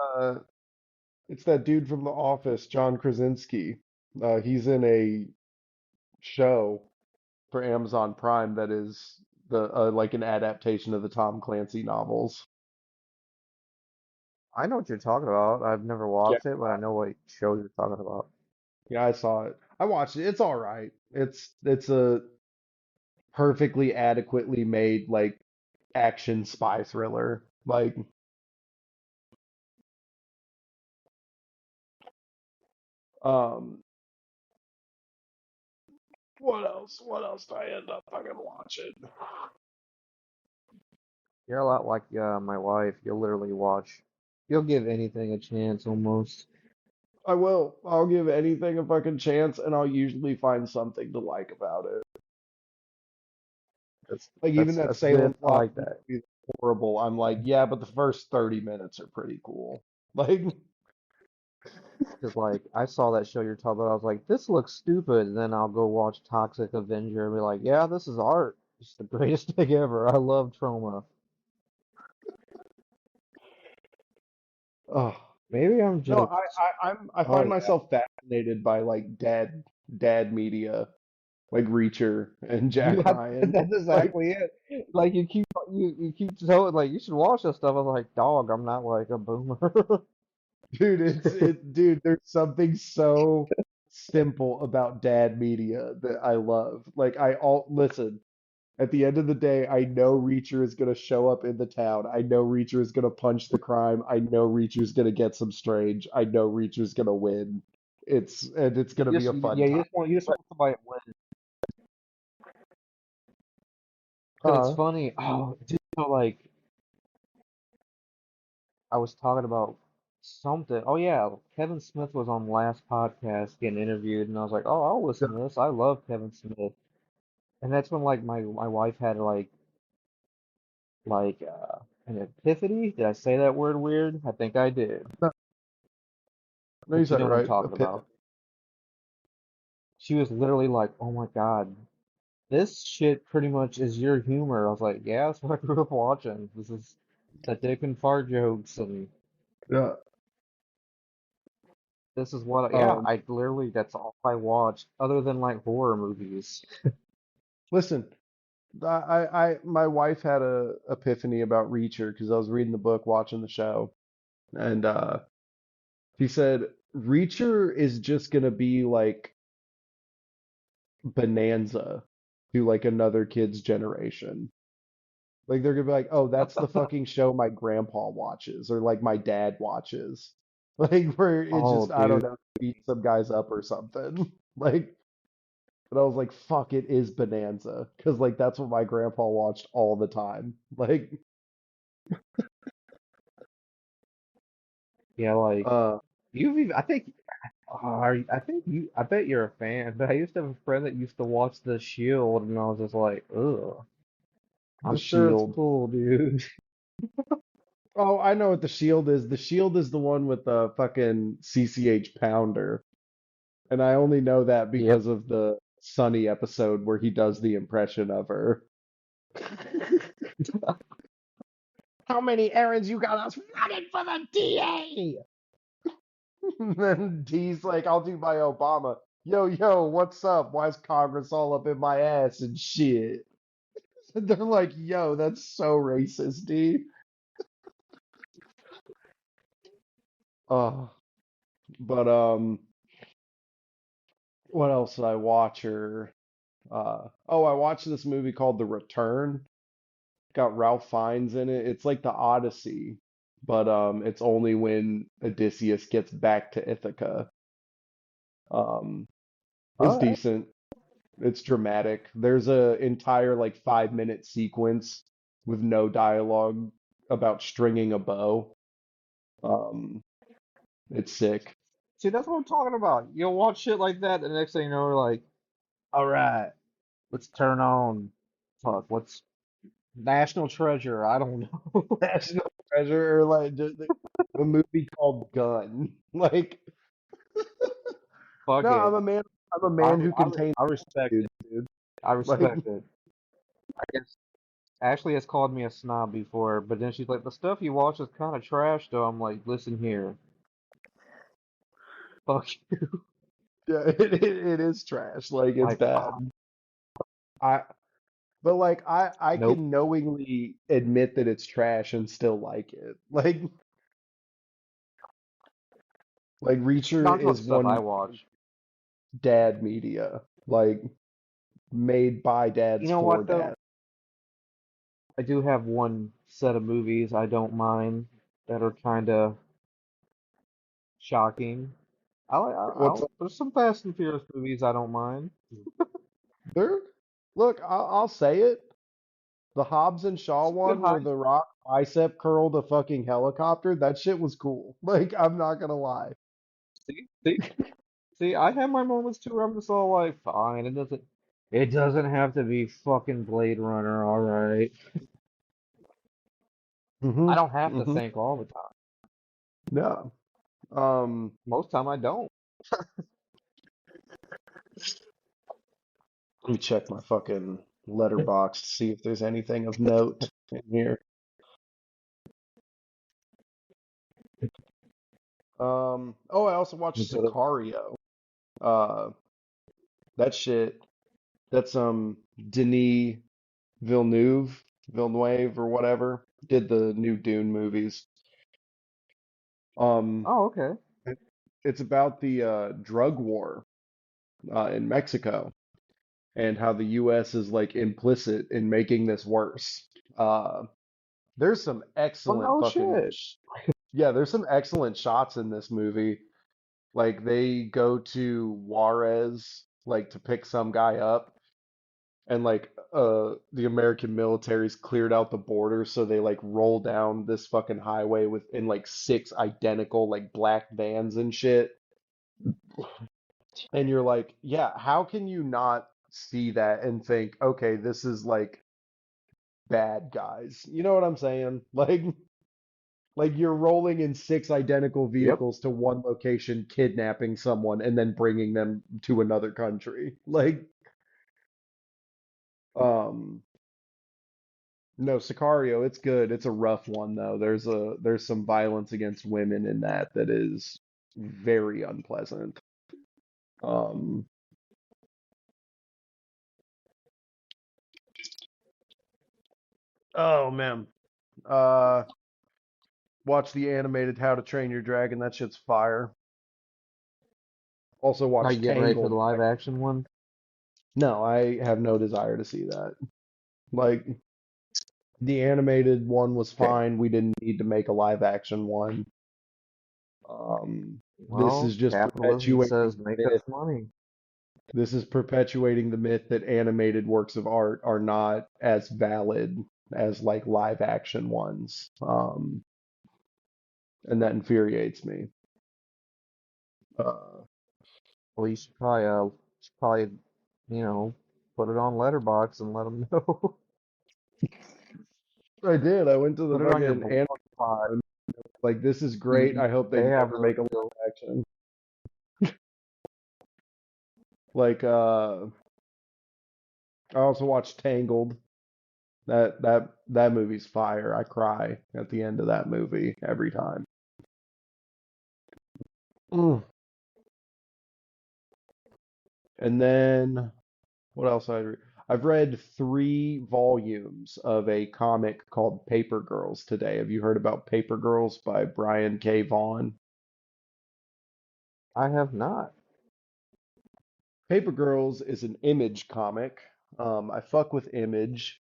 it's that dude from The Office, John Krasinski. He's in a show for Amazon Prime that is the like an adaptation of the Tom Clancy novels. I know what you're talking about. I've never Yeah, watched it, but I know what show you're talking about. yeah, I saw it. I watched it. It's all right. It's a perfectly adequately made like action spy thriller. Like, um, what else? What else did I end up fucking watching? You're a lot like my wife. You'll literally watch. You'll give anything a chance almost. I will. I'll give anything a fucking chance, and I'll usually find something to like about it. That's Like even that's that that's good. Salem I Slot like movie that. is horrible. I'm like, yeah, but the first 30 minutes are pretty cool. Like, Because like I saw that show you're talking about, I was like, this looks stupid. And then I'll go watch Toxic Avenger and be like, yeah, this is art. It's the greatest thing ever. I love Trauma. oh Maybe I'm no, just. I Oh find yeah. myself fascinated by like dad media, like Reacher and Jack Ryan. That's Like, exactly it. Like you keep telling like you should watch this stuff. I was like, dog, I'm not like a boomer. dude, dude, there's something so simple about dad media that I love. Like I all listen. At the end of the day, I know Reacher is going to show up in the town. I know Reacher is going to punch the crime. I know Reacher's going to get some strange. I know Reacher's going to win. It's going to be a fun Yeah, time. you just want somebody to win. Because it's Uh, funny. Oh, dude, so, like I was talking about something. Oh yeah, Kevin Smith was on the last podcast getting interviewed, and I was like, oh, I'll listen to this. I love Kevin Smith, and that's when like my wife had an epiphany. Did I say that word weird? I think I did. no, you But you said it know what I'm right. A talking pit. about. She was literally like, oh my God, this shit pretty much is your humor. I was like, yeah, that's what I grew up watching. This is the dick and fart jokes, and Yeah. this is what, yeah, Um, I literally, that's all I watched, other than like horror movies. listen, my wife had a epiphany about Reacher because I was reading the book, watching the show, and she said Reacher is just going to be like Bonanza to like another kid's generation. Like they're gonna be like, oh, that's the fucking show my grandpa watches or like my dad watches. Like where it's Oh, just I don't dude. know, beat some guys up or something. Like, and I was like, fuck, it is Bonanza. Because, like, that's what my grandpa watched all the time. Like, Yeah, like uh, you've even, I think I think I bet you're a fan, but I used to have a friend that used to watch The Shield, and I was just like, ugh, The I'm sure it's Shield. cool, dude. Oh, I know what the Shield is. The Shield is the one with the fucking CCH Pounder. And I only know that Yep. because of the Sunny episode where he does the impression of her. How many errands you got us running for the DA? And then D's like, I'll do my Obama. Yo, yo, what's up? Why is Congress all up in my ass and shit? And they're like, yo, that's so racist, D. Oh, but what else did I watch? Or oh, I watched this movie called The Return. Got Ralph Fiennes in it. It's like the Odyssey, but it's only when Odysseus gets back to Ithaca. Um, it's All right. decent. It's dramatic. There's a entire like 5 minute sequence with no dialogue about stringing a bow. Um, it's sick. See, that's what I'm talking about. You'll watch shit like that, and the next thing you know, we're like, all right, let's turn on, fuck, what's National Treasure? I don't know. National Treasure or like just a movie called Gun. Like, Fuck no, I'm it. a man. I'm a I, man who I, contains I respect dudes, it. dude. I Like, respect it. I guess Ashley has called me a snob before, but then she's like, the stuff you watch is kind of trash, though. I'm like, listen here. Fuck you. yeah, it is trash. Like, it's Like, bad. I but like I nope. can knowingly admit that it's trash and still like it. Like Reacher Not about is the stuff I 1 million watch. dad media. Like made by You dads know for what, though? dads. I do have one set of movies I don't mind that are kind of shocking. What's up There's some Fast and Furious movies I don't mind. there? Look, I'll say it. The Hobbs and Shaw Good one where heist. the Rock bicep curled a fucking helicopter, that shit was cool. Like, I'm not gonna lie. See, I have my moments too where I'm just all like, fine, it doesn't have to be fucking Blade Runner, all right. Hmm. I don't have to Hmm. think all the time. Yeah. Um, Most time I don't. Let me check my fucking letterbox to see if there's anything of note in here. Oh, I also watched But Sicario. Uh, that shit. That's Denis Villeneuve or whatever did the new Dune movies. Um, oh, okay. it- it's about the drug war in Mexico and how the U.S. is like implicit in making this worse. Uh, there's some Oh excellent no fucking shit. yeah, there's some excellent shots in this movie. Like they go to Juarez like to pick some guy up and like the American military's cleared out the border so they like roll down this fucking highway with in like six identical like black vans and shit. And you're like, yeah, how can you not see that and think, okay, this is like bad guys. You know what I'm saying? Like you're rolling in six identical Yep. vehicles to one location, kidnapping someone and then bringing them to another country. Like, um, no, Sicario, it's good. It's a rough one though. There's some violence against women in that is very unpleasant. Um, oh man. Uh, watch the animated How to Train Your Dragon. That shit's fire. Also Are watch you getting ready for the Tangled. live action one? No, I have no desire to see that. Like the animated one was Okay. fine. We didn't need to make a live action one. This Well, is just capitalism perpetuating says the make us myth. money. This is perpetuating the myth that animated works of art are not as valid as like live action ones. And that infuriates me. Uh, Well, you should probably, you know, put it on Letterbox and let them know. I did. I went to the Put it on your fucking blog anime spot. like this is great. See, I hope they they have never no make a live deal. action. Like I also watched Tangled. That movie's fire. I cry at the end of that movie every time. Mm. And then what else I've read 3 volumes of a comic called Paper Girls today. Have you heard about Paper Girls by Brian K. Vaughan? I have not. Paper Girls is an Image comic. I fuck with Image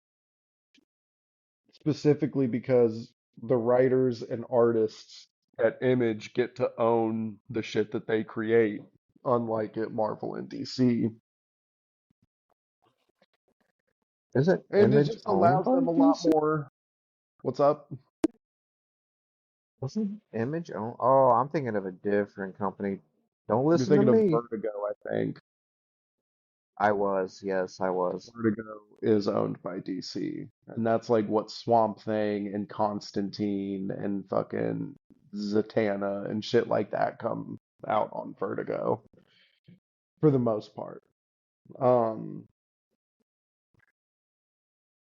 specifically because the writers and artists at Image get to own the shit that they create, unlike at Marvel and DC. Isn't And it Image just owned allows by them a lot DC? more. What's up? Wasn't Image owned? Oh, I'm thinking of a different company. Don't You're listen to thinking of me. Vertigo, I think. I was, yes, I was. Vertigo is owned by DC. And that's like what Swamp Thing and Constantine and fucking Zatanna and shit like that come out on Vertigo for the most part. Um,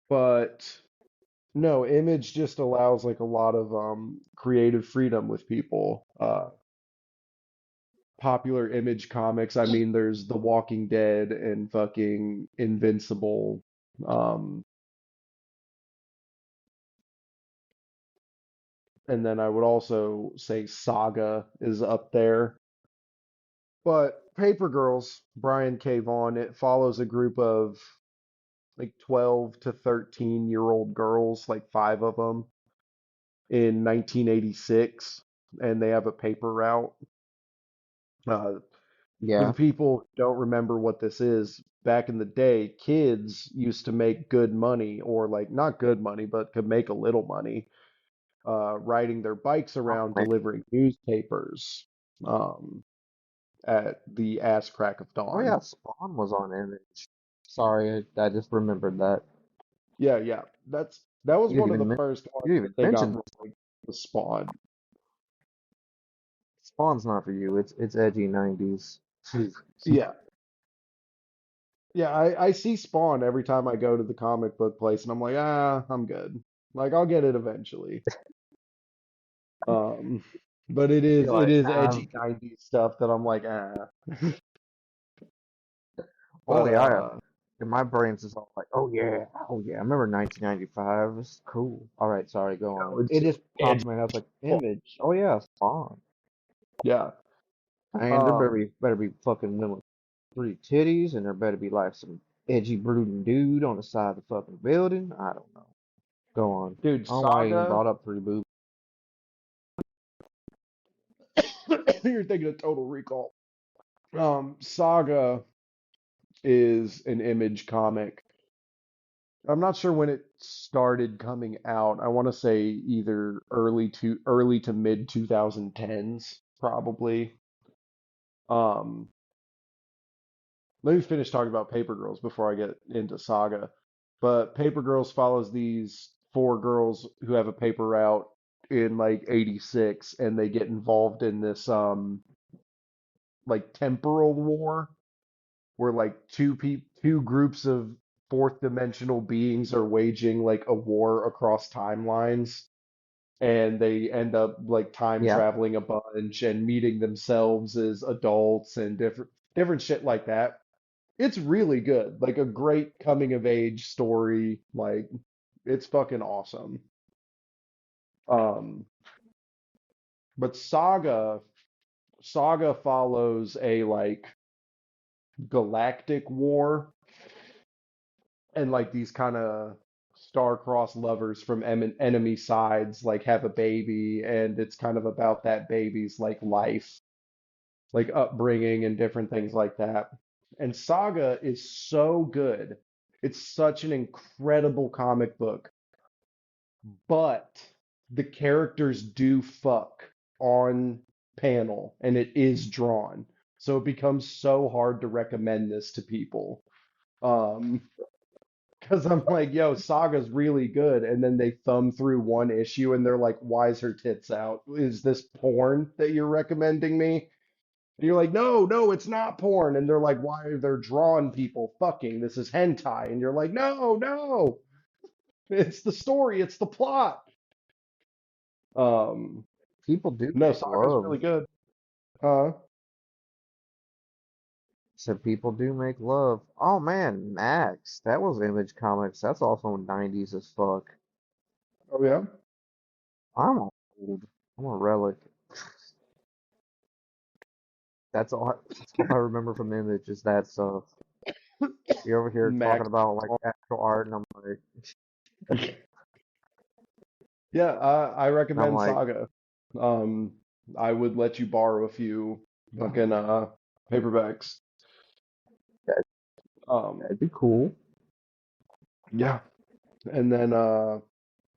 but no, Image just allows like a lot of creative freedom with people. Popular Image comics, I mean, there's The Walking Dead and fucking Invincible. Um, and then I would also say Saga is up there. But Paper Girls, Brian K. Vaughan, it follows a group of like 12 to 13-year-old girls, like 5 of them, in 1986, and they have a paper route. Uh, for the Yeah. people who don't remember what this is, back in the day, kids used to make good money, or like not good money, but could make a little money, riding their bikes Oh, around man. delivering newspapers um, at the ass crack of Oh dawn. yeah, Spawn was on Image. Sorry, I just remembered that. Yeah, yeah, that was You didn't one of even the men- first you ones didn't that even they got mention right, the Spawn. Spawn's not for you. It's edgy 90s. Yeah, yeah, I see Spawn every time I go to the comic book place, and I'm like, I'm good. Like, I'll get it eventually. Um, but it You're is it like, is nah. edgy 90s stuff that I'm like, ah. But Oh yeah. And my brain's just all like, oh yeah. I remember 1995. It's cool. All right, sorry, go on. no, it's It just just popped edgy. in my head. I was like, Image. Oh yeah, Spawn. Yeah. And there Um, better be fucking women with pretty titties, and there better be like some edgy brooding dude on the side of the fucking building. I don't know. Go on. dude, I don't know why I even Saga. brought up three boobs. You're thinking of Total Recall. Saga is an Image comic. I'm not sure when it started coming out. I want to say either early to mid 2010s, probably. Um, Let me finish talking about Paper Girls before I get into Saga. But Paper Girls follows these 4 girls who have a paper route in like 86, and they get involved in this like temporal war where like two groups of fourth dimensional beings are waging like a war across timelines, and they end up like time Yeah. traveling a bunch and meeting themselves as adults and different shit like that. It's really good. Like a great coming of age story. Like it's fucking awesome. Um, but Saga follows a like galactic war, and like these kind of star-crossed lovers from enemy sides like have a baby, and it's kind of about that baby's like life, like upbringing and different things like that. And Saga is so good. It's such an incredible comic book, but the characters do fuck on panel and it is drawn. So it becomes so hard to recommend this to people. Um, because I'm like, yo, Saga's really good. And then they thumb through one issue and they're like, why is her tits out? Is this porn that you're recommending me? And you're like, no, no, it's not porn. And they're like, why are there drawn people fucking? This is hentai. And you're like, no, no, it's the story, it's the plot. Um, People do no, make Saga's love. really good. Uh, Said people do make love. Oh man, Max. That was Image Comics. That's also 90s as fuck. oh yeah, I'm old. I'm a relic. That's all I remember from Image is that stuff. You over here talking Max. about like actual art, and Yeah, I I'm recommend like, Saga. Um, I would let you borrow a few fucking paperbacks. that, Um, that'd be cool. yeah, and then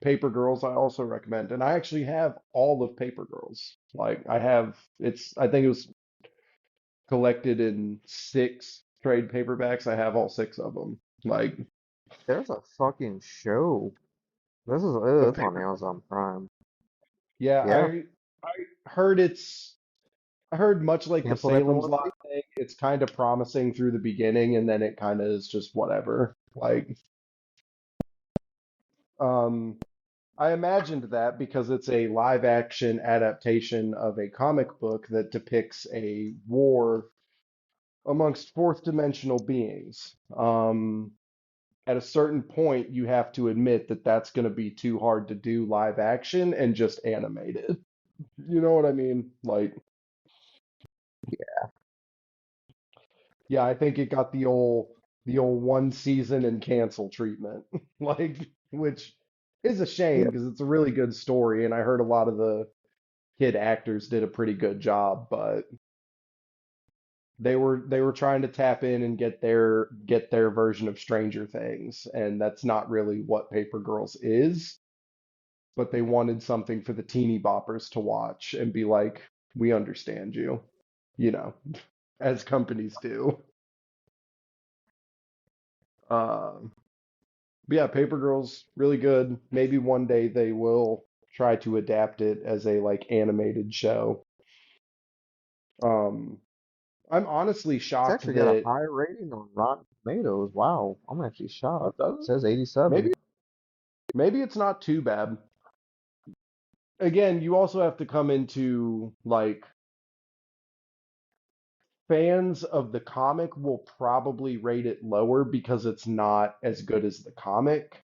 Paper Girls I also recommend, and I actually have all of Paper Girls. Like I have, I think it was collected in six trade paperbacks. I have all six of them. Like There's a fucking show. This is of it's on Paper. Amazon Prime. Yeah, Yeah, I heard it's I heard much like the canceled after Salem's one Lot season. thing, it's kind of promising through the beginning and then it kind of is just whatever. Like um I imagined that because it's a live action adaptation of a comic book that depicts a war amongst fourth dimensional beings. At a certain point, you have to admit that that's going to be too hard to do live action and just animate it. You know what I mean? Like, yeah, I think it got the old one season and cancel treatment. Like, which is a shame Yeah, because it's a really good story, and I heard a lot of the kid actors did a pretty good job, but they were trying to tap in and get their version of Stranger Things, and that's not really what Paper Girls is, but they wanted something for the teeny boppers to watch and be like, we understand you, you know, as companies do. Uh, but yeah, Paper Girls really good. Maybe one day they will try to adapt it as a like animated show. Um, I'm honestly it's shocked actually got a that high rating on Rotten Tomatoes. Wow, I'm actually it shocked. It doesn't. says Maybe 87. maybe it's not too bad. Again, you also have to come into like fans of the comic will probably rate it lower because it's not as good as the comic.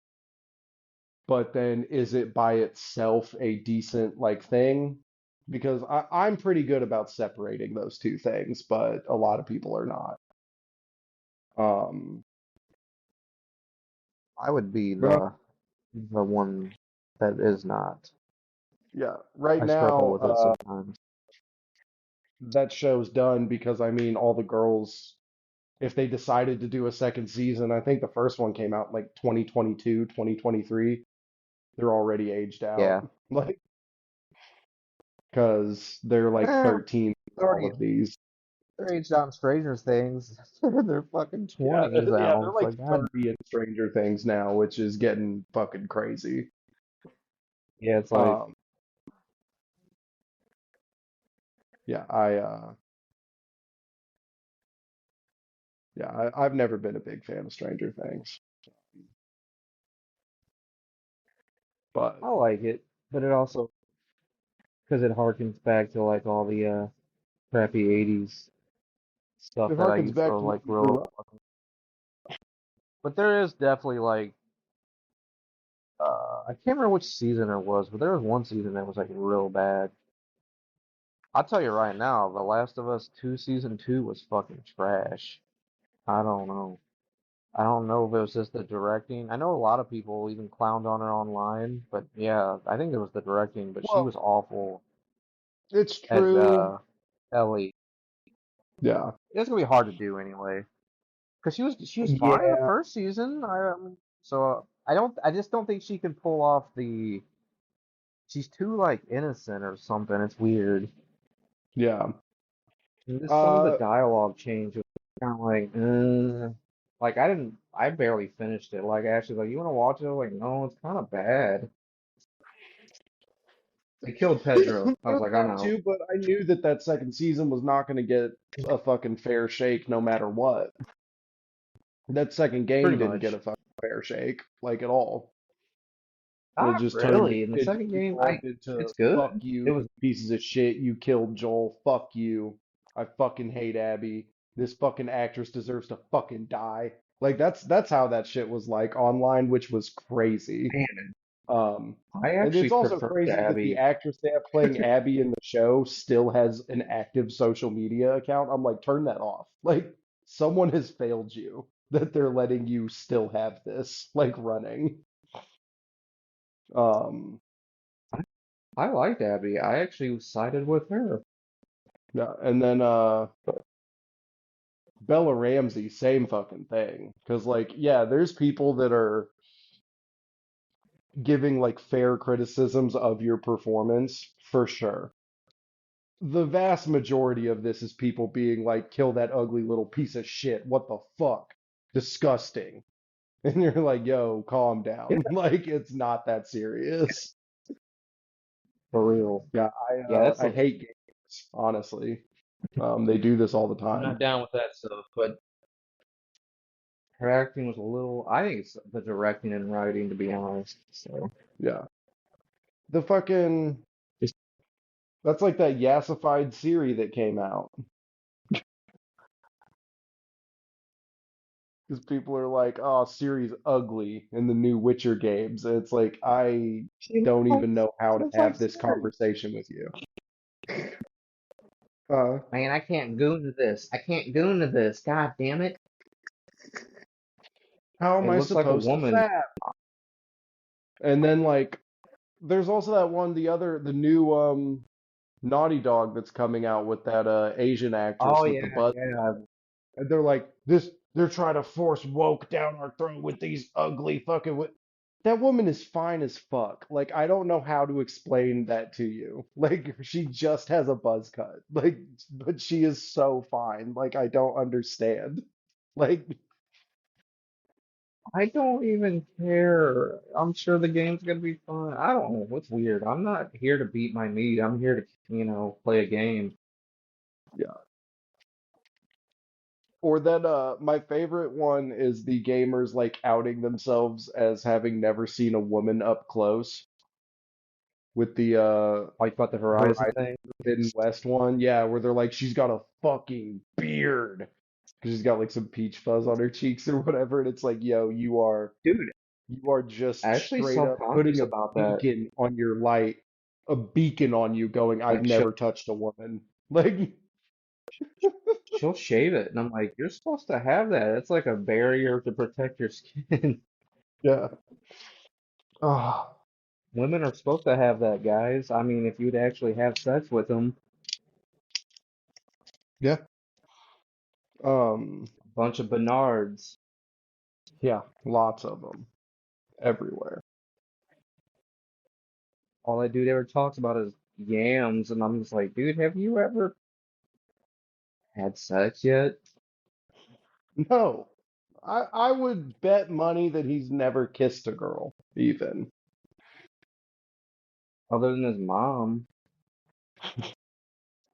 But then is it by itself a decent like thing? Because I'm pretty good about separating those two things, but a lot of people are not. Um, I would be but the one that is not. yeah, right I struggle now with it sometimes. that show's done because I mean all the girls, if they decided to do a second season, I think the first one came out in like 2022, 2023. They're already aged out. Yeah. Like, because they're like Eh, 13 they're all already of these. they're aged out in Stranger Things. They're fucking Yeah, 20s yeah, now. they're It's like like, God. 30 in Stranger Things now, which is getting fucking crazy. Yeah, it's like, Um, yeah, I've never been a big fan of Stranger Things, but I like it, but it also, because it harkens back to like all the crappy 80s stuff it that I harkens used to back to what like we grew grow up. up. But there is definitely like, I can't remember which season it was, but there was one season that was like real bad. I'll tell you right now, The Last of Us 2 season 2 was fucking trash. I don't know. I don't know if it was just the directing. I know a lot of people even clowned on her online, but yeah, I think it was the directing, but she was Well, awful it's as true. Ellie. Yeah, It's gonna be hard to do anyway. because she was fine the Yeah, first season. I just don't think she can pull off the. She's too like innocent or something. It's weird. yeah. And just some of the Uh, dialogue change was kind of like I barely finished it. Like Ashley's like, you want to watch it? I'm like, no, it's kind of bad. They killed Pedro. I was there's like, I'm that out. too, but I knew that that second season was not going to get a fucking fair shake no matter what. That second game Pretty didn't get much. a fucking fair shake, like at all. It Not just turned really. In the it second game, devolved into it's good. fuck you, It was. pieces of shit, you killed Joel, fuck you. I fucking hate Abby. This fucking actress deserves to fucking die. Like that's how that shit was like online, which was crazy. Man, Um, I and actually it's also preferred crazy that the Abby. actress they have playing Abby in the show still has an active social media account. I'm like, turn that off. Like, someone has failed you that they're letting you still have this, like, running. Um, I liked Abby. I actually sided with her. yeah, and then Bella Ramsey, same fucking thing. Because, like, yeah, there's people that are giving, like, fair criticisms of your performance, for sure. The vast majority of this is people being like, kill that ugly little piece of shit. What the fuck? Disgusting. And you're like, yo, calm Yeah, down. Like, it's not that serious. for real. Yeah, Yeah, that's I the. hate games, honestly. They do this all the I'm time. not down with that stuff, but her acting was a little. I think it's the directing and writing, to be honest. So Yeah. The fucking just that's like that yassified Siri that came out. Because people are like, oh, Siri's ugly in the new Witcher games. And it's like, I she don't even know how to looks like have this Siri. conversation with you. Uh, Man, I can't go into this. I can't go into this. God damn it! how am It I looks like a supposed to woman. fap? And then like there's also that one, the new Naughty Dog that's coming out with that Asian actress Oh with the yeah, buzz cut. yeah. And they're like, this they're trying to force woke down our throat with these ugly fucking that woman is fine as fuck. Like I don't know how to explain that to you. Like she just has a buzz cut. Like but she is so fine. Like I don't understand. Like I don't even care. I'm sure the game's gonna be fun. I don't know. What's weird? I'm not here to beat my meat. I'm here to, play a game. yeah. Or then my favorite one is the gamers like outing themselves as having never seen a woman up close with the Like about the Horizon Horizon thing. Forbidden West one. Yeah, where they're like she's got a fucking beard because she's got like some peach fuzz on her cheeks or whatever and it's like, yo, Dude, you are just actually straight up putting self-conscious a about that. beacon on your light, a beacon on you going, I've Like she'll never touched a woman. Like she'll shave it, and I'm like, you're supposed to have that. It's like a barrier to protect your skin. yeah. Ah, Women are supposed to have that, guys. I mean, if you'd actually have sex with them, yeah. Um a bunch of Bernards. yeah, lots of them everywhere. All that dude ever talks about is yams, and I'm just like, dude, have you ever had sex yet? No, I would bet money that he's never kissed a girl, even. Other than his mom.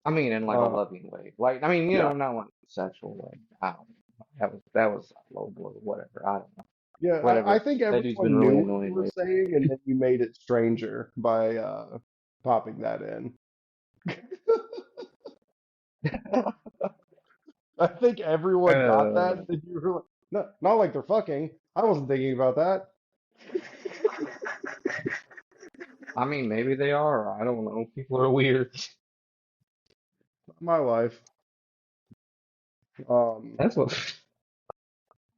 I mean, in like a Uh, loving way. Like, I mean, yeah, not like sexual way. I don't know. That was low blow, whatever. I don't know. yeah. I Whatever. think That dude's been everyone knew really what you annoying were lately. saying, and then you made it stranger by popping that in. I think everyone got that. Uh, And you were like, no, not like they're fucking. I wasn't thinking about that. I mean, maybe they are. I don't know. People are weird. My life. Um, That's what.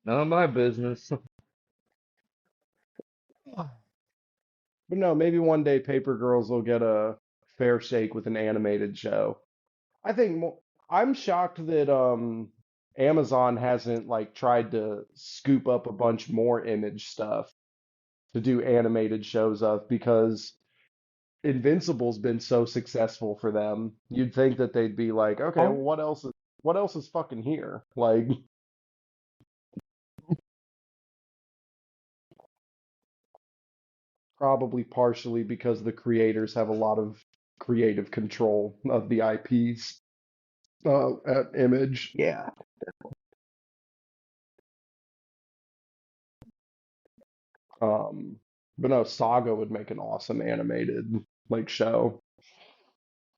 None of my business. but no, maybe one day Paper Girls will get a fair shake with an animated show. I think I'm shocked that Amazon hasn't like tried to scoop up a bunch more image stuff to do animated shows of because Invincible's been so successful for them. You'd think that they'd be like, okay, well, Oh, what else is fucking here? Like, probably partially because the creators have a lot of creative control of the IPs at Image. yeah. Um, but no, Saga would make an awesome animated like show.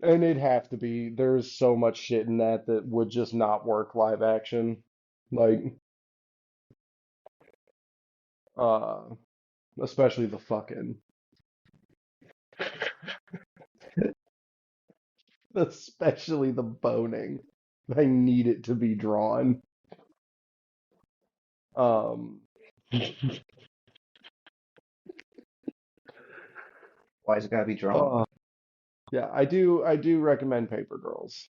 And it'd have to be. There's so much shit in that that would just not work live action. Like, uh, especially the fucking, especially the boning. I need it to be drawn. Um, Why's it gotta be drawn? uh, yeah, I do recommend Paper Girls,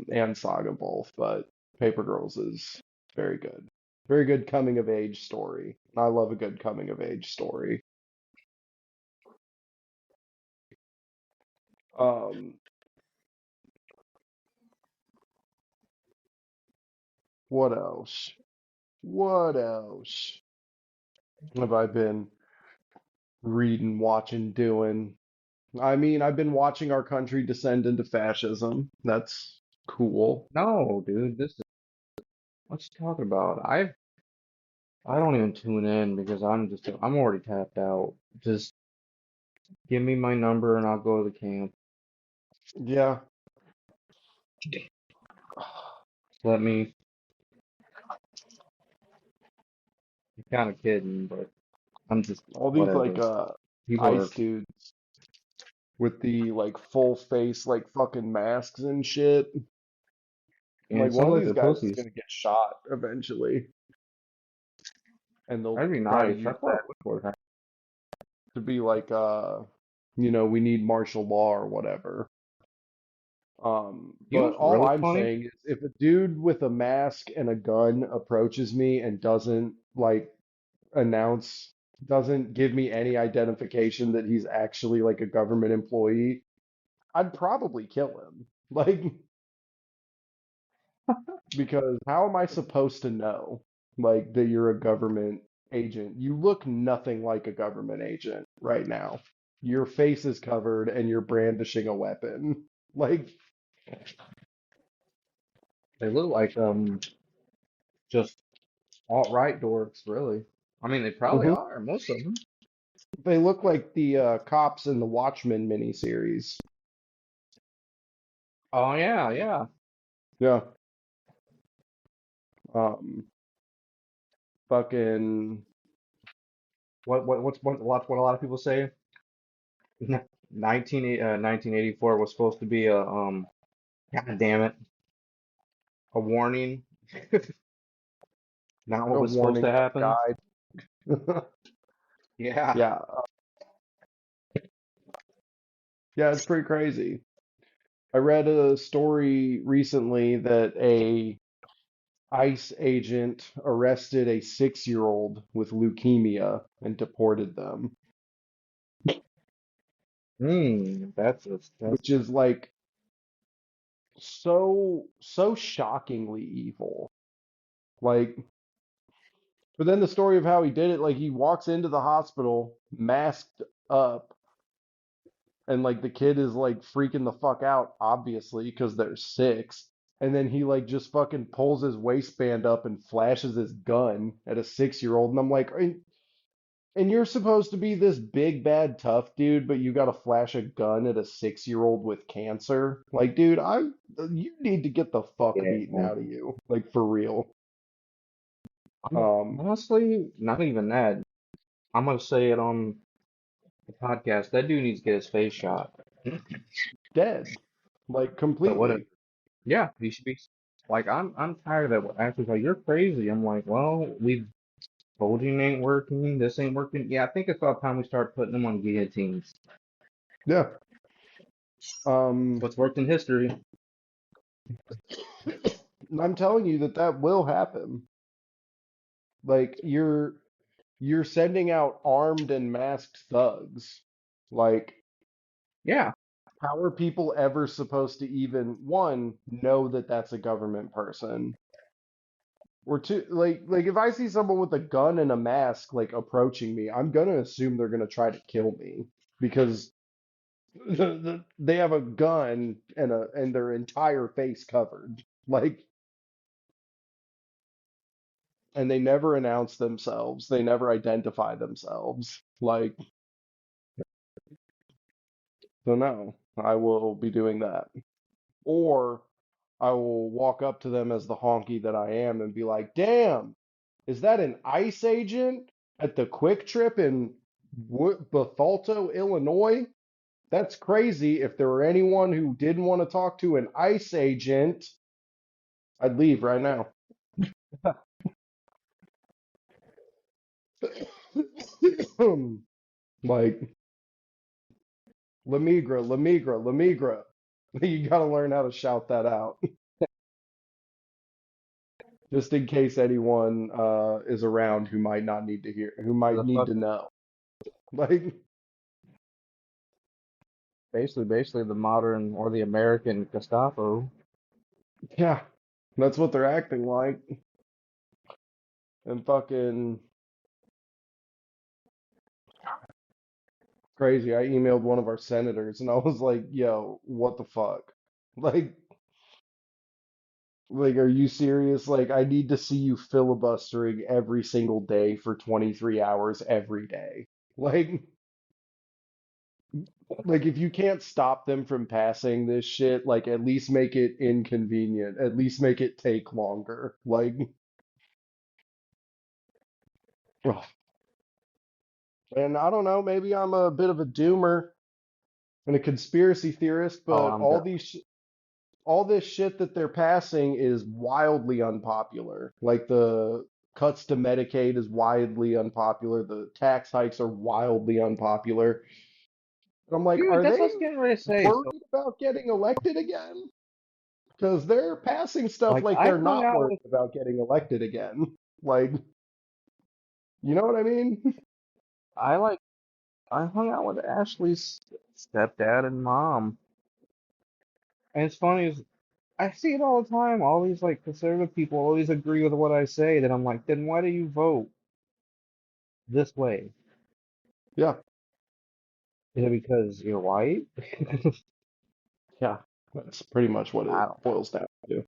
and Saga both, but Paper Girls is very good. Very good coming of age story. I love a good coming of age story. Um, what else? What else have I been reading, watching, doing? I mean, I've been watching our country descend into fascism. That's cool. No, dude, this is what you talking about. I don't even tune in because I'm already tapped out. Just give me my number and I'll go to the camp. Yeah. Just let me. I'm kind of kidding, but I'm just All these like whatever. People are, ICE dudes with the like full face like fucking masks and shit. and Like it one sounds of like these they're guys is pussies. gonna get shot eventually, and they'll That'd be try to nice. use That's what I that wish would happen. to be like we need martial law or whatever. You know But what's all really I'm funny? saying is if a dude with a mask and a gun approaches me and doesn't like announce, doesn't give me any identification that he's actually like a government employee, I'd probably kill him. Like, because how am I supposed to know like that you're a government agent? You look nothing like a government agent right now. Your face is covered and you're brandishing a weapon. Like, They look like just alt-right dorks, really. I mean, they probably mhm. are, most of them. They look like the cops in the Watchmen miniseries. Oh yeah, yeah. Yeah. Um, fucking, What a lot of people say? 1984 was supposed to be a God damn it, a warning, not what a was supposed warning, to not happen. a guide. Yeah. Yeah. Yeah, it's pretty crazy. I read a story recently that a ICE agent arrested a 6-year-old with leukemia and deported them, That's which is like so shockingly evil. Like, but then the story of how he did it, like he walks into the hospital masked up, and like the kid is like freaking the fuck out, obviously, because they're 6. And then he like just fucking pulls his waistband up and flashes his gun at a 6-year-old. And I'm like, and you're supposed to be this big bad tough dude, but you got to flash a gun at a 6-year-old with cancer. Like, dude, you need to get the fuck beaten yeah. out of you, like for real. I'm Um, honestly not even that. I'm gonna say it on the podcast. That dude needs to get his face shot. dead, like But what? completely. Yeah, he should be. Like I'm tired of it. Actually, like you're crazy. I'm like, well, we've told you it ain't working. This ain't working. Yeah, I think it's about time we start putting them on guillotines. Yeah. What's worked in history? I'm telling you that that will happen. Like you're sending out armed and masked thugs. Like, Yeah, how are people ever supposed to even, one, know that that's a government person? Or two, like if I see someone with a gun and a mask like approaching me, I'm gonna assume they're gonna try to kill me because they have a gun and their entire face covered. Like, and they never announce themselves. They never identify themselves. Like, so no, I will be doing that. Or I will walk up to them as the honky that I am and be like, "Damn, is that an ICE agent at the Quick Trip in Bethalto, Illinois? That's crazy. If there were anyone who didn't want to talk to an ICE agent, I'd leave right now." Like, La Migra, La Migra, La Migra. You got to learn how to shout that out, just in case anyone is around who might not need to hear, who might the need to fucking know. Like, basically the modern or the American Gestapo. yeah, that's what they're acting like. And fucking crazy. I emailed one of our senators and I was like, "Yo, what the fuck? Like, are you serious? Like, I need to see you filibustering every single day for 23 hours every day. Like, if you can't stop them from passing this shit, like at least make it inconvenient. At least make it take longer. Like, ugh. And I don't know, maybe I'm a bit of a doomer and a conspiracy theorist, Oh, but I'm done. all this shit that they're passing is wildly unpopular. Like the cuts to Medicaid is wildly unpopular. The tax hikes are wildly unpopular. And I'm like, Dude, are that's they what I was getting ready to say. So, worried about getting elected again? Because they're passing stuff like, like I they're hung not out worried with, about getting elected again. Like, you know what I mean? I like, I hung out with Ashley's stepdad and mom, and it's funny is I see it all the time. All these like conservative people always agree with what I say. Then I'm like, then why do you vote this way? Yeah, Is it because you're white? yeah. That's pretty much what it I don't know. boils down to.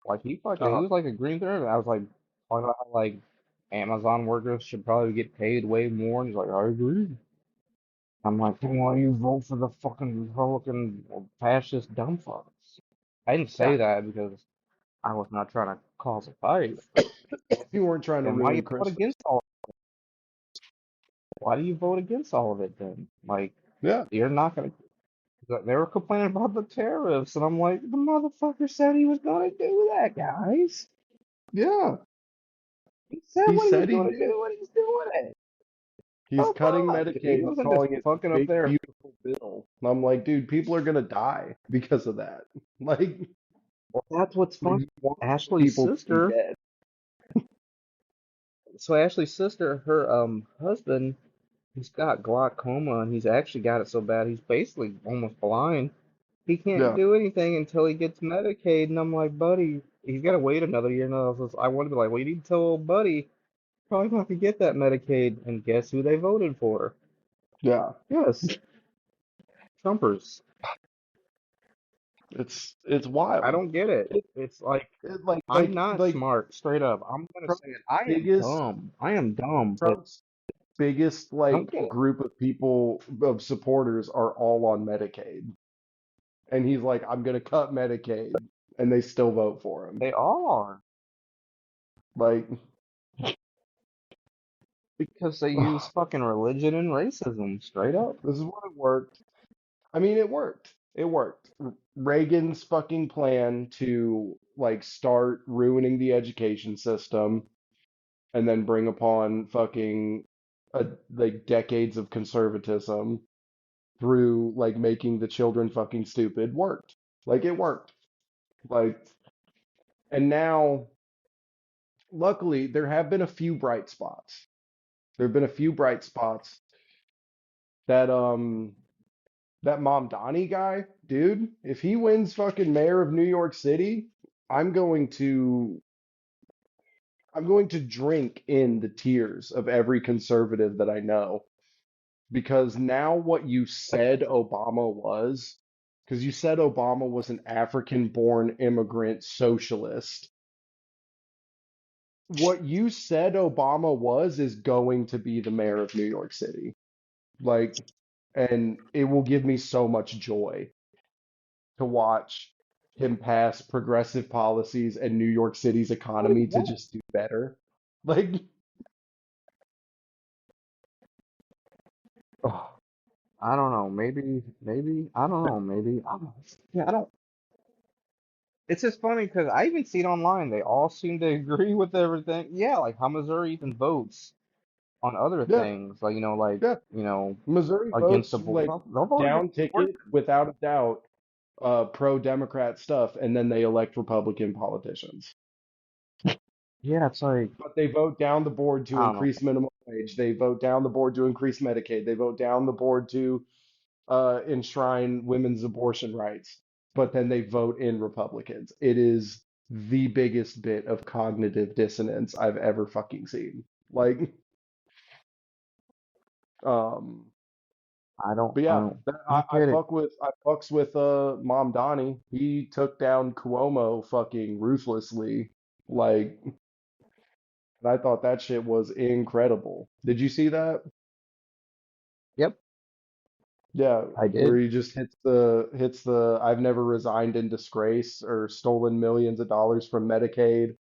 Like he Uh, was like agreeing with her. I was like talking about how like Amazon workers should probably get paid way more. And he's like, I agree. I'm like, then why do you vote for the fucking Republican fascist dumb fucks? I didn't yeah, say that because I was not trying to cause a fight, but you weren't trying to then why you ruin vote Christmas. against all? Why do you vote against all of it then? Like, Yeah, you're not gonna. They were complaining about the tariffs, and I'm like, the motherfucker said he was gonna do that, guys. yeah. He said He what he was said he gonna did. do, and he's doing it. He's The cutting fuck? He Medicaid and wasn't just calling it the fucking up big there. beautiful bill. And I'm like, dude, people are gonna die because of that. Like, Well, that's what's funny. he wants more Ashley's people to be sister. dead. So Ashley's sister, her husband, he's got glaucoma, and he's actually got it so bad he's basically almost blind. He can't Yeah, do anything until he gets Medicaid, and I'm like, buddy, he's got to wait another year. And I want to be like, well, you need to tell old buddy probably not to get that Medicaid. And guess who they voted for? yeah. Yes, Trumpers. It's I wild. don't get it. It, It's like I'm not like smart, straight up. I'm gonna say Trump's it. I am biggest dumb. I am dumb, but Trump's biggest I don't like get it. group of people of supporters are all on Medicaid. And he's like, I'm gonna cut Medicaid, and they still vote for him. They all are Like, because they use ugh, fucking religion and racism, straight up. this is what it worked. I mean, it worked. It worked. Reagan's fucking plan to like start ruining the education system and then bring upon fucking like decades of conservatism through like making the children fucking stupid worked. Like it worked. Like And now, luckily, there have been a few bright spots. There have been a few bright spots that that Mamdani guy, dude, if he wins fucking mayor of New York City, I'm going to I'm going to drink in the tears of every conservative that I know because now what you said Obama was, because you said Obama was an African-born immigrant socialist. What you said Obama was is going to be the mayor of New York City. Like, and it will give me so much joy to watch him pass progressive policies and New York City's But it economy to won't. just do better. Like, oh, I don't know. Maybe I don't know. Maybe I don't. Yeah, I don't. It's just funny because I even see it online. They all seem to agree with everything. Yeah, like how Missouri even votes on other yeah, things, like like yeah. you know, Missouri against votes abortion. like They'll vote against down ticket abortion. without a doubt, pro-Democrat stuff, and then they elect Republican politicians. Yeah, it's like But they vote down the board to I don't know. increase minimum wage. They vote down the board to increase Medicaid. They vote down the board to enshrine women's abortion rights. But then they vote in Republicans. It is the biggest bit of cognitive dissonance I've ever fucking seen. Like, um, but I yeah, don't. I I, don't I get it. fucks with Mom Donnie. He took down Cuomo fucking ruthlessly. Like, and I thought that shit was incredible. Did you see that? Yep, Yeah, I where did. he just hits the I've never resigned in disgrace or stolen millions of dollars from Medicaid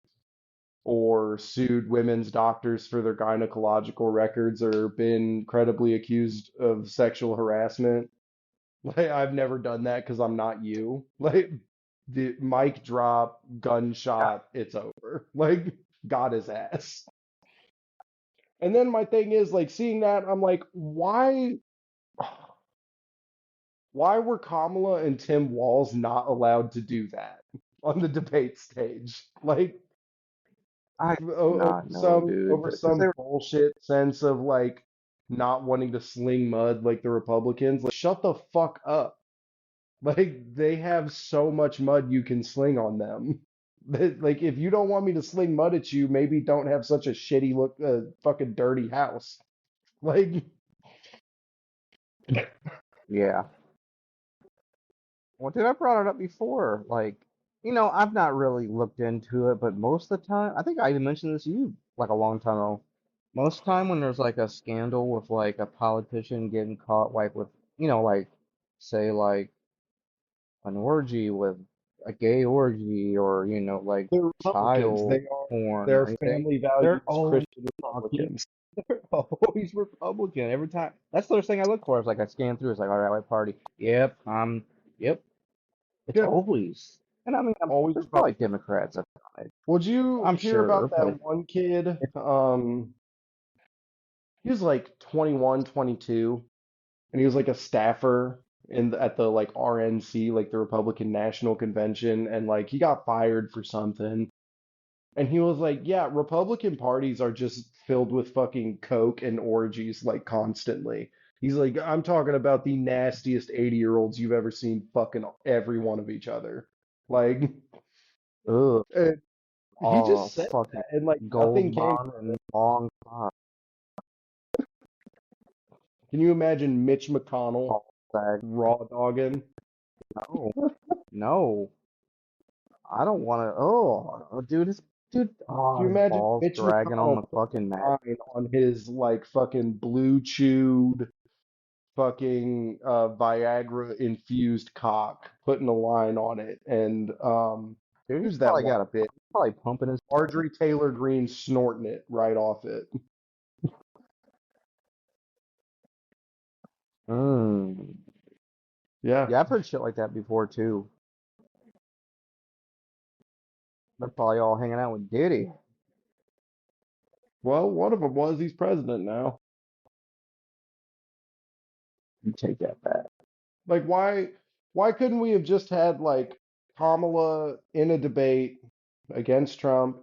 or sued women's doctors for their gynecological records or been credibly accused of sexual harassment. Like I've never done that because I'm not you. Like the mic drop, Yeah, gunshot, it's over. Like got his ass. And then my thing is like seeing that, I'm like, why were Kamala and Tim Walz not allowed to do that on the debate stage? Like I do not know, dude. over Because some they're bullshit sense of like not wanting to sling mud like the Republicans. Like shut the fuck up. Like they have so much mud you can sling on them. Like if you don't want me to sling mud at you, maybe don't have such a shitty look, fucking dirty house. Like yeah. Well, dude, I brought it up before. Like, I've not really looked into it, but most of the time, I think I even mentioned this to you like a long time ago. Most of the time, when there's like a scandal with like a politician getting caught, like with, like, say, like an orgy with a gay orgy or, like they're Republicans. child porn They're or anything, family they're values always Christian fucking, Republicans. they're always Republican every time. That's the first thing I look for. It's like I scan through. It's like, all right, what party? Yep, yep. It's Yeah, always, and I mean, always there's probably Republican. Democrats that on it, Would you I'm hear about sure, that but one kid? it's, He was like 21, 22, and he was like a staffer at the like RNC, like the Republican National Convention, and like he got fired for something. And he was like, "Yeah, Republican parties are just filled with fucking coke and orgies like constantly." He's like, "I'm talking about the nastiest 80-year-olds you've ever seen fucking every one of each other." Like, ugh, and he all just said fucking that, and like nothing gold came. bond and long time, Can you imagine Mitch McConnell all that. raw dogging? No, no, I don't want to. Oh, dude, Can you his imagine balls Mitch dragging on McConnell the putting fucking a mat. line on his like fucking blue chewed fucking Viagra infused cock, putting a line on it, and Dude, he's who's that probably one got a, bitch? he's probably pumping his. Marjorie Taylor Greene snorting it right off it. Mm. Yeah. Yeah, I've heard shit like that before too. They're probably all hanging out with Diddy. Well, one of them was he's president now. You take that back. Like why couldn't we have just had like Kamala in a debate? against Trump,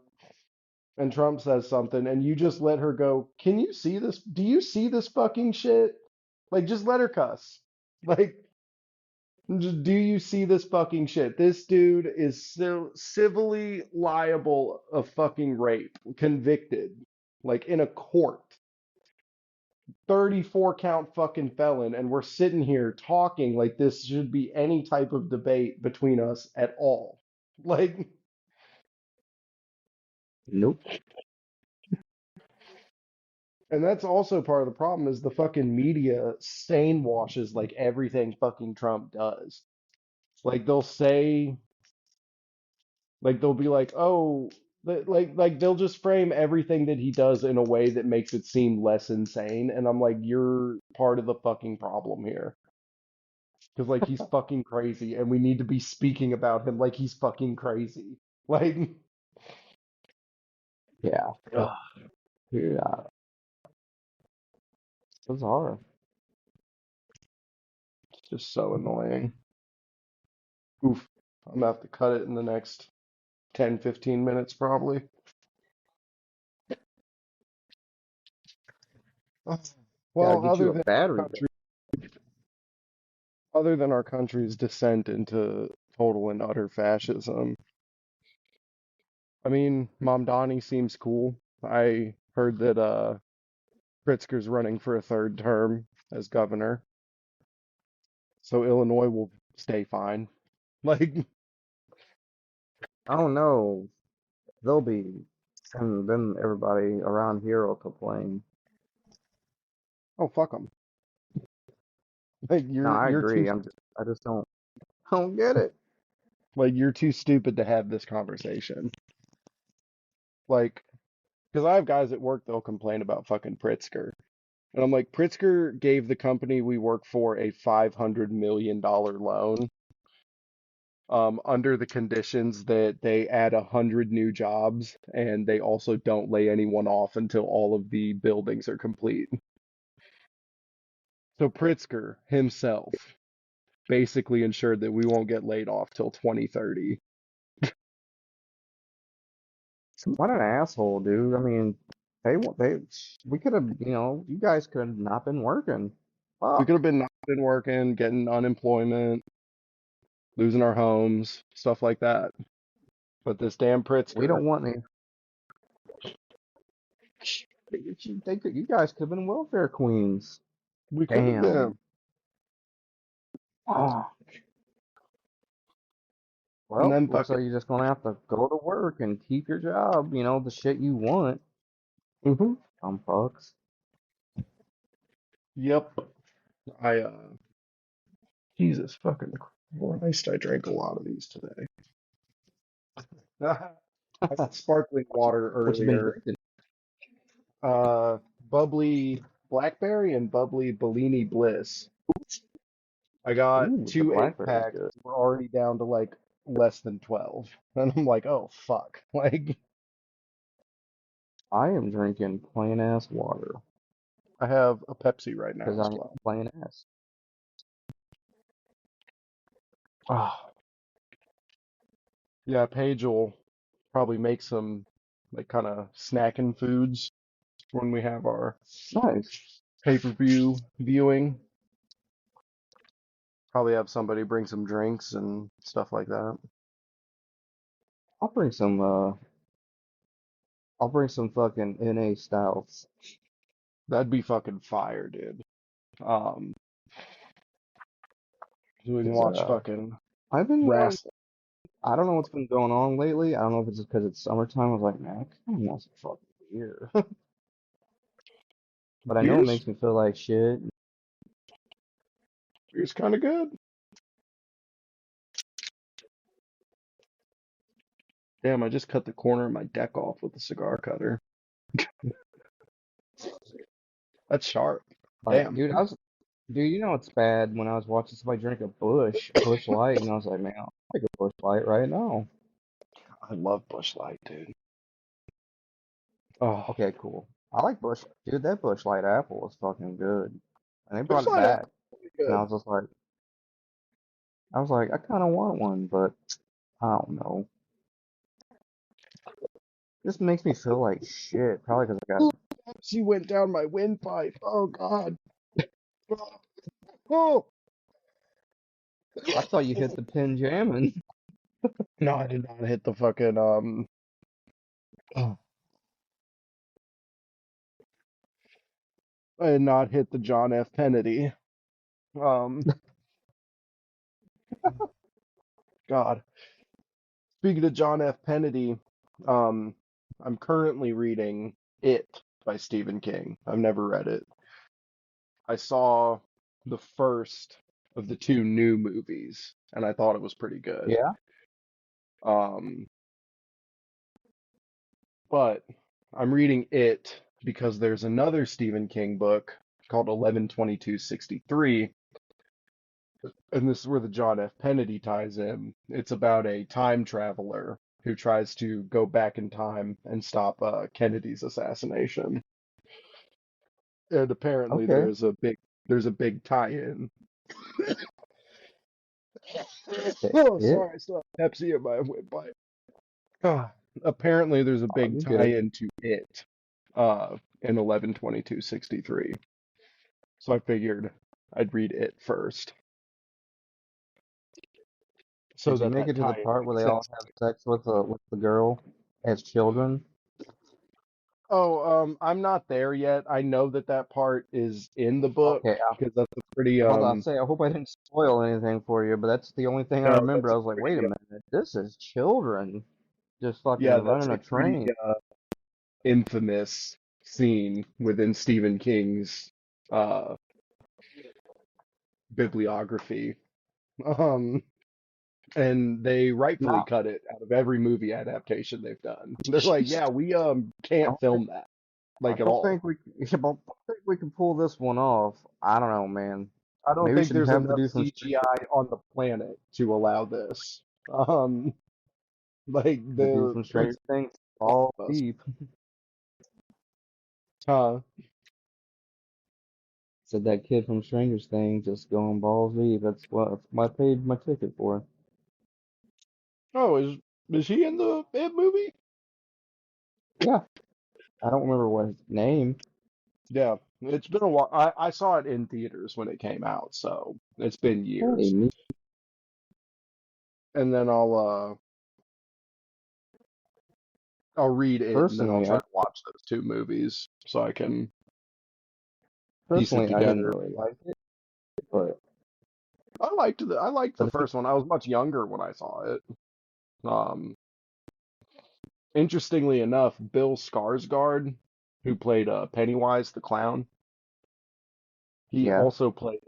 and Trump says something, and you just let her go, can you see this? Do you see this fucking shit? Like, just let her cuss. Like, just, do you see this fucking shit? This dude is still civilly liable of fucking rape, convicted, like in a court, 34 count fucking felon, and we're sitting here talking like this should be any type of debate between us at all. Like, Nope. and that's also part of the problem is the fucking media stain washes like everything fucking Trump does. Like they'll say, like they'll be like, oh, like they'll just frame everything that he does in a way that makes it seem less insane, and I'm like, you're part of the fucking problem here. Because like he's fucking crazy, and we need to be speaking about him like he's fucking crazy. Like, Yeah. ugh, Yeah. Bizarre. it's just so annoying. Oof, I'm gonna have to cut it in the next 10, 15 minutes probably. Ugh. Gotta Well, get you a battery. other than our country's descent into total and utter fascism, I mean, Mamdani seems cool. I heard that Pritzker's running for a third term as governor, so Illinois will stay fine. Like, I don't know. They'll be, and then everybody around here will complain. oh fuck them. Like No, I you're too agree. I just I don't get it. like you're too stupid to have this conversation. Like, because I have guys at work that'll complain about fucking Pritzker. And I'm like, Pritzker gave the company we work for a $500 million loan, under the conditions that they add 100 new jobs and they also don't lay anyone off until all of the buildings are complete. So Pritzker himself basically ensured that we won't get laid off till 2030. What an asshole, dude. I mean, we could have, you guys could have not been working. We could Fuck. have been not been working, getting unemployment, losing our homes, stuff like that. But this damn We Pritzker, don't want any. You guys could have been welfare queens. we could have been. Damn. Oh, And well, then looks fucking, like you're just gonna have to go to work and keep your job, the shit you want. hmm Dumb fucks. yep. I Jesus fucking Christ, I drank a lot of these today. I got sparkling water What you been earlier. drinking? Bubbly blackberry and bubbly Bellini Bliss. I got Ooh, the two eight blackberry's packs. good. We're already down to like less than 12. And I'm like, oh fuck. Like I am drinking plain ass water I have a Pepsi right because now I as am well. plain ass. Oh, yeah, Paige will probably make some like kind of snacking foods when we have our Nice. pay-per-view viewing. Probably have somebody bring some drinks and stuff like that. I'll bring some. I'll bring some fucking NA stouts. That'd be fucking fire, dude. Um, so we can Cause watch fucking I've been wanting. wrestling. I don't know what's been going on lately. I don't know if it's just because it's summertime. I was like, man, I kind of want some fucking beer. But I know it Beers, makes me feel like shit. beers kind of good. Damn, I just cut the corner of my deck off with a cigar cutter. That's sharp. Like, Damn, dude, it's bad when I was watching somebody drink a Bush Light, and I was like, man, I'll take a Bush Light right now. I love Bush Light, dude. Oh, Okay, cool. I like dude, that Bush Light apple is fucking good. And they Bush brought it Light back, apple is and good. I was like, I kind of want one, but I don't know. This makes me feel like shit. Probably because I got. She went down my windpipe. Oh God. Oh. I thought you hit the pin jamming. No, I did not hit the fucking I did not hit the John F. Kennedy. Um, God. Speaking of John F. Kennedy, um, I'm currently reading It by Stephen King. I've never read it. I saw the first of the two new movies, and I thought it was pretty good. Yeah. Um, but I'm reading It because there's another Stephen King book called 11/22/63, and this is where the John F. Kennedy ties in. It's about a time traveler who tries to go back in time and stop Kennedy's assassination. And apparently Okay. there's a big tie-in. Okay. Oh, It. sorry, I still have Pepsi in my windpipe. Ah, apparently there's a Oh, big you good? tie-in to It in 11/22/63. So I figured I'd read It first so Did you that make that it to the tie-in part where makes they all sense. have sex with the girl as children? Oh, I'm not there yet. I know that that part is in the book Okay. because that's a pretty I'm about to say, I hope I didn't spoil anything for you, but that's the only thing I no, remember. that's I a was like, wait pretty a minute, this is children just fucking yeah, that's running a a pretty train. infamous scene within Stephen King's uh bibliography. Um, and they rightfully Now, cut it out of every movie adaptation they've done. They're like, yeah, we I can't don't think film that I like at don't all. think we I don't think we can pull this one off. I don't know, man. I don't Maybe we think should there's have the enough dude from Stranger CGI on the planet to allow this. Um, like the dude the from what's Stranger Things all us? deep. Said that kid from Stranger Things just going balls deep. That's what I paid my ticket for. Oh, is he in the It movie? Yeah, I don't remember what his name. Yeah, it's been a while. I saw it in theaters when it came out, so it's been Hey, years. me And then I'll read it and then I'll personally, try I to watch those two movies so I can piece it personally I didn't together. really like it, but I liked the but if first one. I was much younger when I saw it. Um, Interestingly enough, Bill Skarsgård, who played Pennywise the clown, he yeah, also played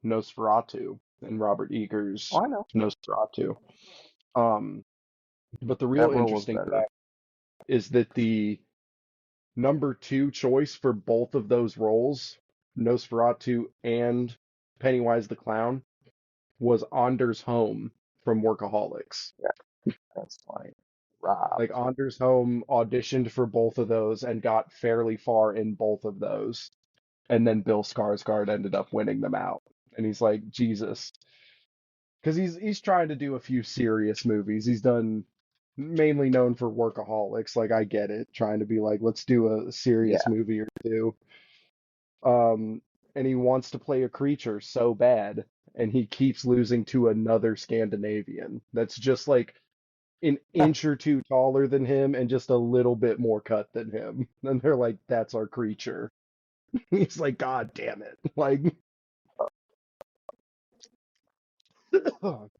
Nosferatu in Robert oh, Eger's I know Nosferatu. Um, but the real that role was interesting better. fact is that the number two choice for both of those roles, Nosferatu and Pennywise the clown, was Anders Holm from Workaholics. Yeah, that's funny. Like Robbed. Anders Holm auditioned for both of those and got fairly far in both of those. And then Bill Skarsgård ended up winning them out. And he's like, Jesus. Because he's trying to do a few serious movies. He's done mainly known for Workaholics. Like I get it, trying to be like, let's do a serious Yeah, movie or two. Um, and he wants to play a creature so bad, and he keeps losing to another Scandinavian that's just like an inch or two taller than him and just a little bit more cut than him. And they're like, that's our creature. He's like, God damn it. Like, oh,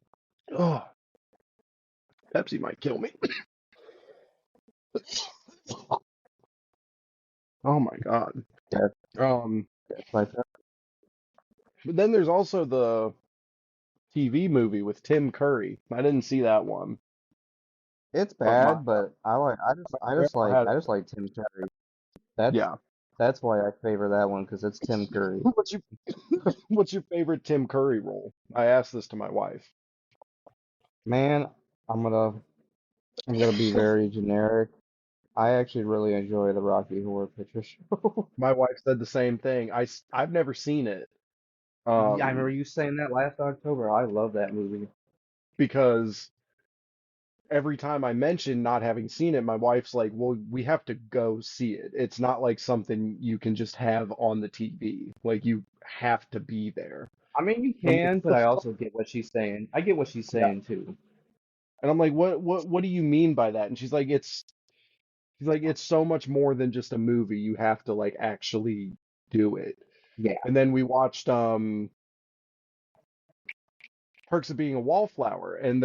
oh, Pepsi might kill me. Oh my God. that, Um, that's like but then there's also the TV movie with Tim Curry. I didn't see that one, it's but bad, but grandma had I it. just like Tim Curry. That's Yeah. that's why I favor that one because it's Tim Curry. What's your what's your favorite Tim Curry role? I asked this to my wife. Man, I'm gonna I'm gonna be very generic. I actually really enjoy the Rocky Horror Picture Show. My wife said the same thing. I've never seen it. Yeah, I remember Um, you saying that last October. I love that movie. because every time I mention not having seen it, my wife's like, "Well, we have to go see it. It's not like something you can just have on the TV. Like you have to be there." I mean, you I'm like, can, "What but the I fuck?" also get what she's saying. I get what she's Yeah. saying too. And I'm like, what do you mean by that?" And she's like, "It's so much more than just a movie. You have to like actually do it." Yeah. And then we watched Perks of Being a Wallflower, and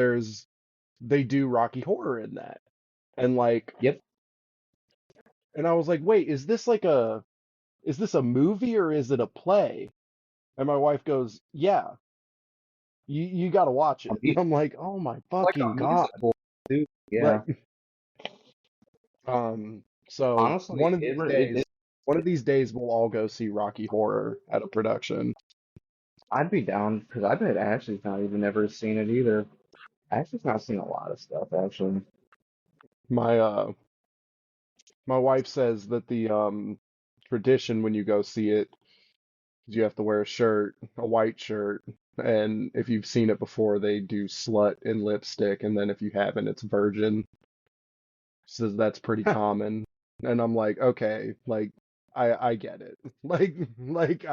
they do Rocky Horror in that. And like, Yep. and I was like, "Wait, is this a movie or is it a play?" And my wife goes, "Yeah, you got to watch A it." And mu- I'm like, "Oh my like fucking a God." musical too. Yeah. Like, so Honestly, it one of these days we'll all go see Rocky Horror at a production. I'd be down because I bet Ashley's not even ever seen it either. Ashley's not seen a lot of stuff actually. My my wife says that the tradition when you go see it is you have to wear a shirt, a white shirt, and if you've seen it before, they do slut in lipstick, and then if you haven't, it's virgin. Says that's pretty common. And I'm like, okay, like I get it. Like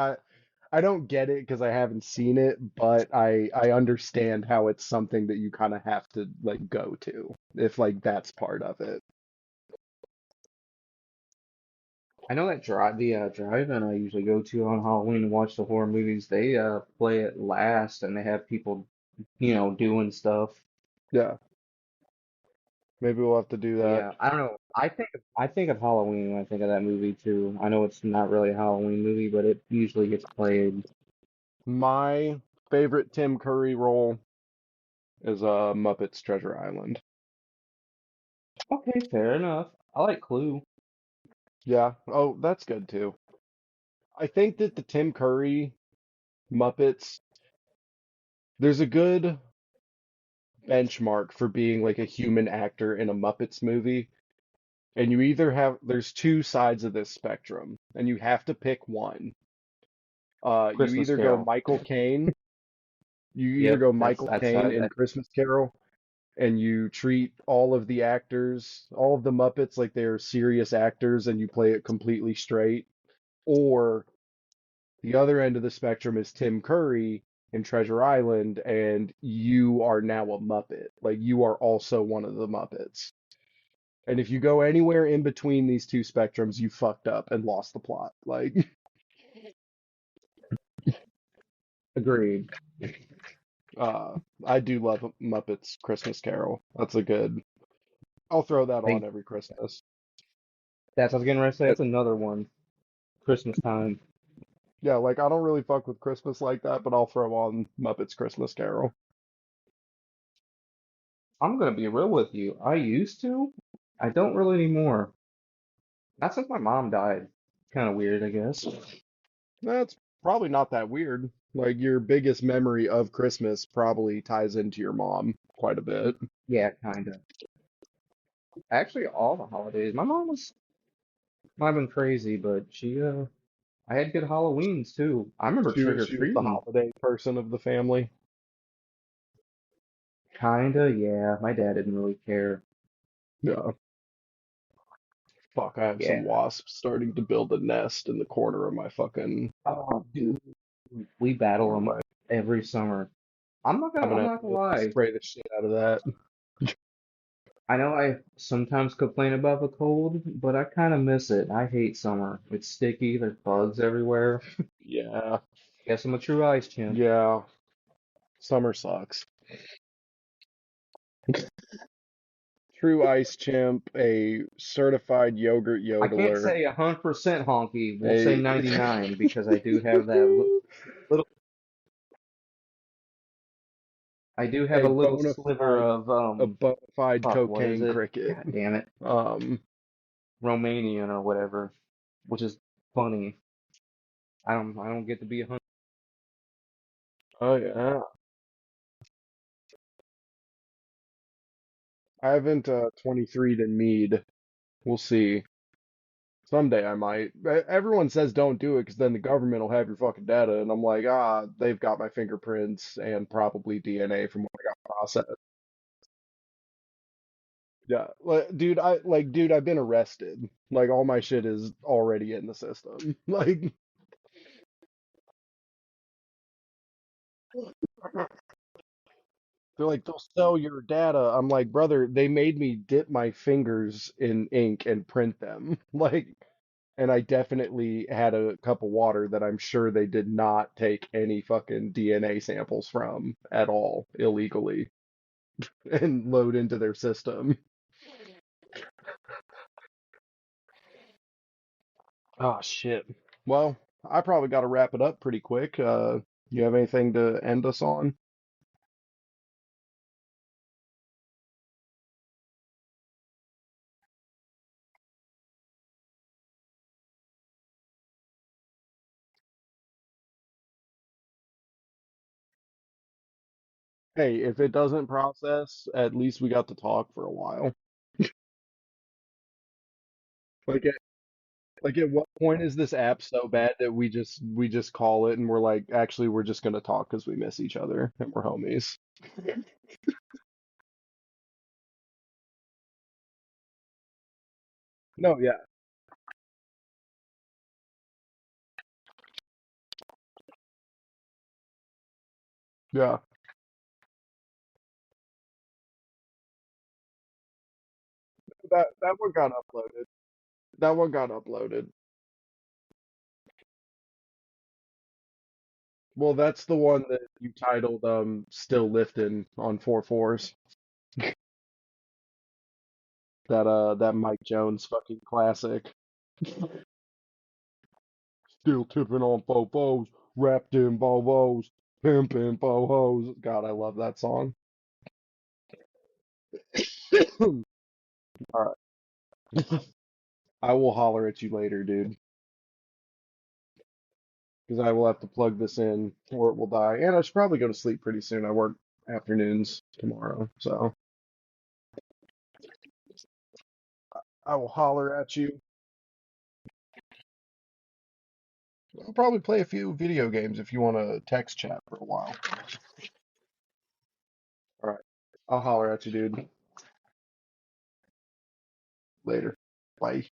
I don't get it because I haven't seen it, but I understand how it's something that you kind of have to like go to if like that's part of it. I know that drive-in I usually go to on Halloween to watch the horror movies. They play it last, and they have people, doing stuff. Yeah, maybe we'll have to do But that. yeah, I don't know. I think of Halloween when I think of that movie too. I know it's not really a Halloween movie, but it usually gets played. My favorite Tim Curry role is Muppets Treasure Island. Okay, fair enough. I like Clue. Yeah. Oh, that's good too. I think that the Tim Curry Muppets, there's a good benchmark for being like a human actor in a Muppets movie. And you either have, there's two sides of this spectrum, and you have to pick one. You Christmas either go Carol. Michael Caine, you either Yep, go that's Michael that's Caine in that. Christmas Carol, and you treat all of the actors, all of the Muppets like they're serious actors, and you play it completely straight. Or the other end of the spectrum is Tim Curry in Treasure Island, and you are now a Muppet. Like you are also one of the Muppets. And if you go anywhere in between these two spectrums, you fucked up and lost the plot. Like, Agreed. uh, I do love Muppets Christmas Carol. That's a good. I'll throw that on Like every Christmas. that's what I was gonna say. It, That's another one. Christmas time. yeah, like I don't really fuck with Christmas like that, but I'll throw on Muppets Christmas Carol. I'm gonna be real with you. I used to. I don't really anymore. Not since my mom died. Kind of weird, I guess. That's probably not that weird. Like your biggest memory of Christmas probably ties into your mom quite a bit. Yeah, kind of. Actually, all the holidays. My mom might have been crazy, but I had good Halloweens too. I remember She was the trick-or-treating. holiday person of the family. Kinda, yeah. My dad didn't really care. Yeah. Fuck, I have some Yeah. wasps starting to build a nest in the corner of my fucking Oh, dude, we battle or them my every summer. I'm I'm gonna have not gonna to lie. spray the shit out of that. I know I sometimes complain about the cold, but I kind of miss it. I hate summer. It's sticky. There's bugs everywhere. Yeah. Guess I'm a true ice chimp. Yeah. Summer sucks. True ice chimp, a certified yogurt I can't yodeler, say 100% honky. We'll say a 99 because I do have that little. I do have a a little bona sliver fide of a bona fide fuck. What is cocaine it? cricket. God damn it, Um, Romanian or whatever, which is funny. I don't get to be 100. oh yeah. I haven't 23'd in mead. We'll see. Someday I might. Everyone says don't do it because then the government will have your fucking data, and I'm like, they've got my fingerprints and probably DNA from when I got processed. Yeah, dude, I've been arrested. Like all my shit is already in the system. Like they're like, they'll sell your data. I'm like, brother, they made me dip my fingers in ink and print them. Like, and I definitely had a cup of water that I'm sure they did not take any fucking DNA samples from at all illegally and load into their system. Oh shit. Well, I probably got to wrap it up pretty quick. You have anything to end us on? Hey, if it doesn't process, at least we got to talk for a while. Like at what point is this app so bad that we just call it and we're like, actually, we're just gonna talk because we miss each other and we're homies. No, yeah, yeah. That one got uploaded. That one got uploaded. Well, that's the one that you titled "Still Lifting" on 4/4s. That Mike Jones fucking classic. Still tipping on fofos, wrapped in bobos, pimping bohos. God, I love that song. All right. I will holler at you later, dude, because I will have to plug this in or it will die. And I should probably go to sleep pretty soon. I work afternoons tomorrow, so I will holler at you. I'll probably play a few video games if you want to text chat for a while. All right. I'll holler at you, dude. Later. Bye.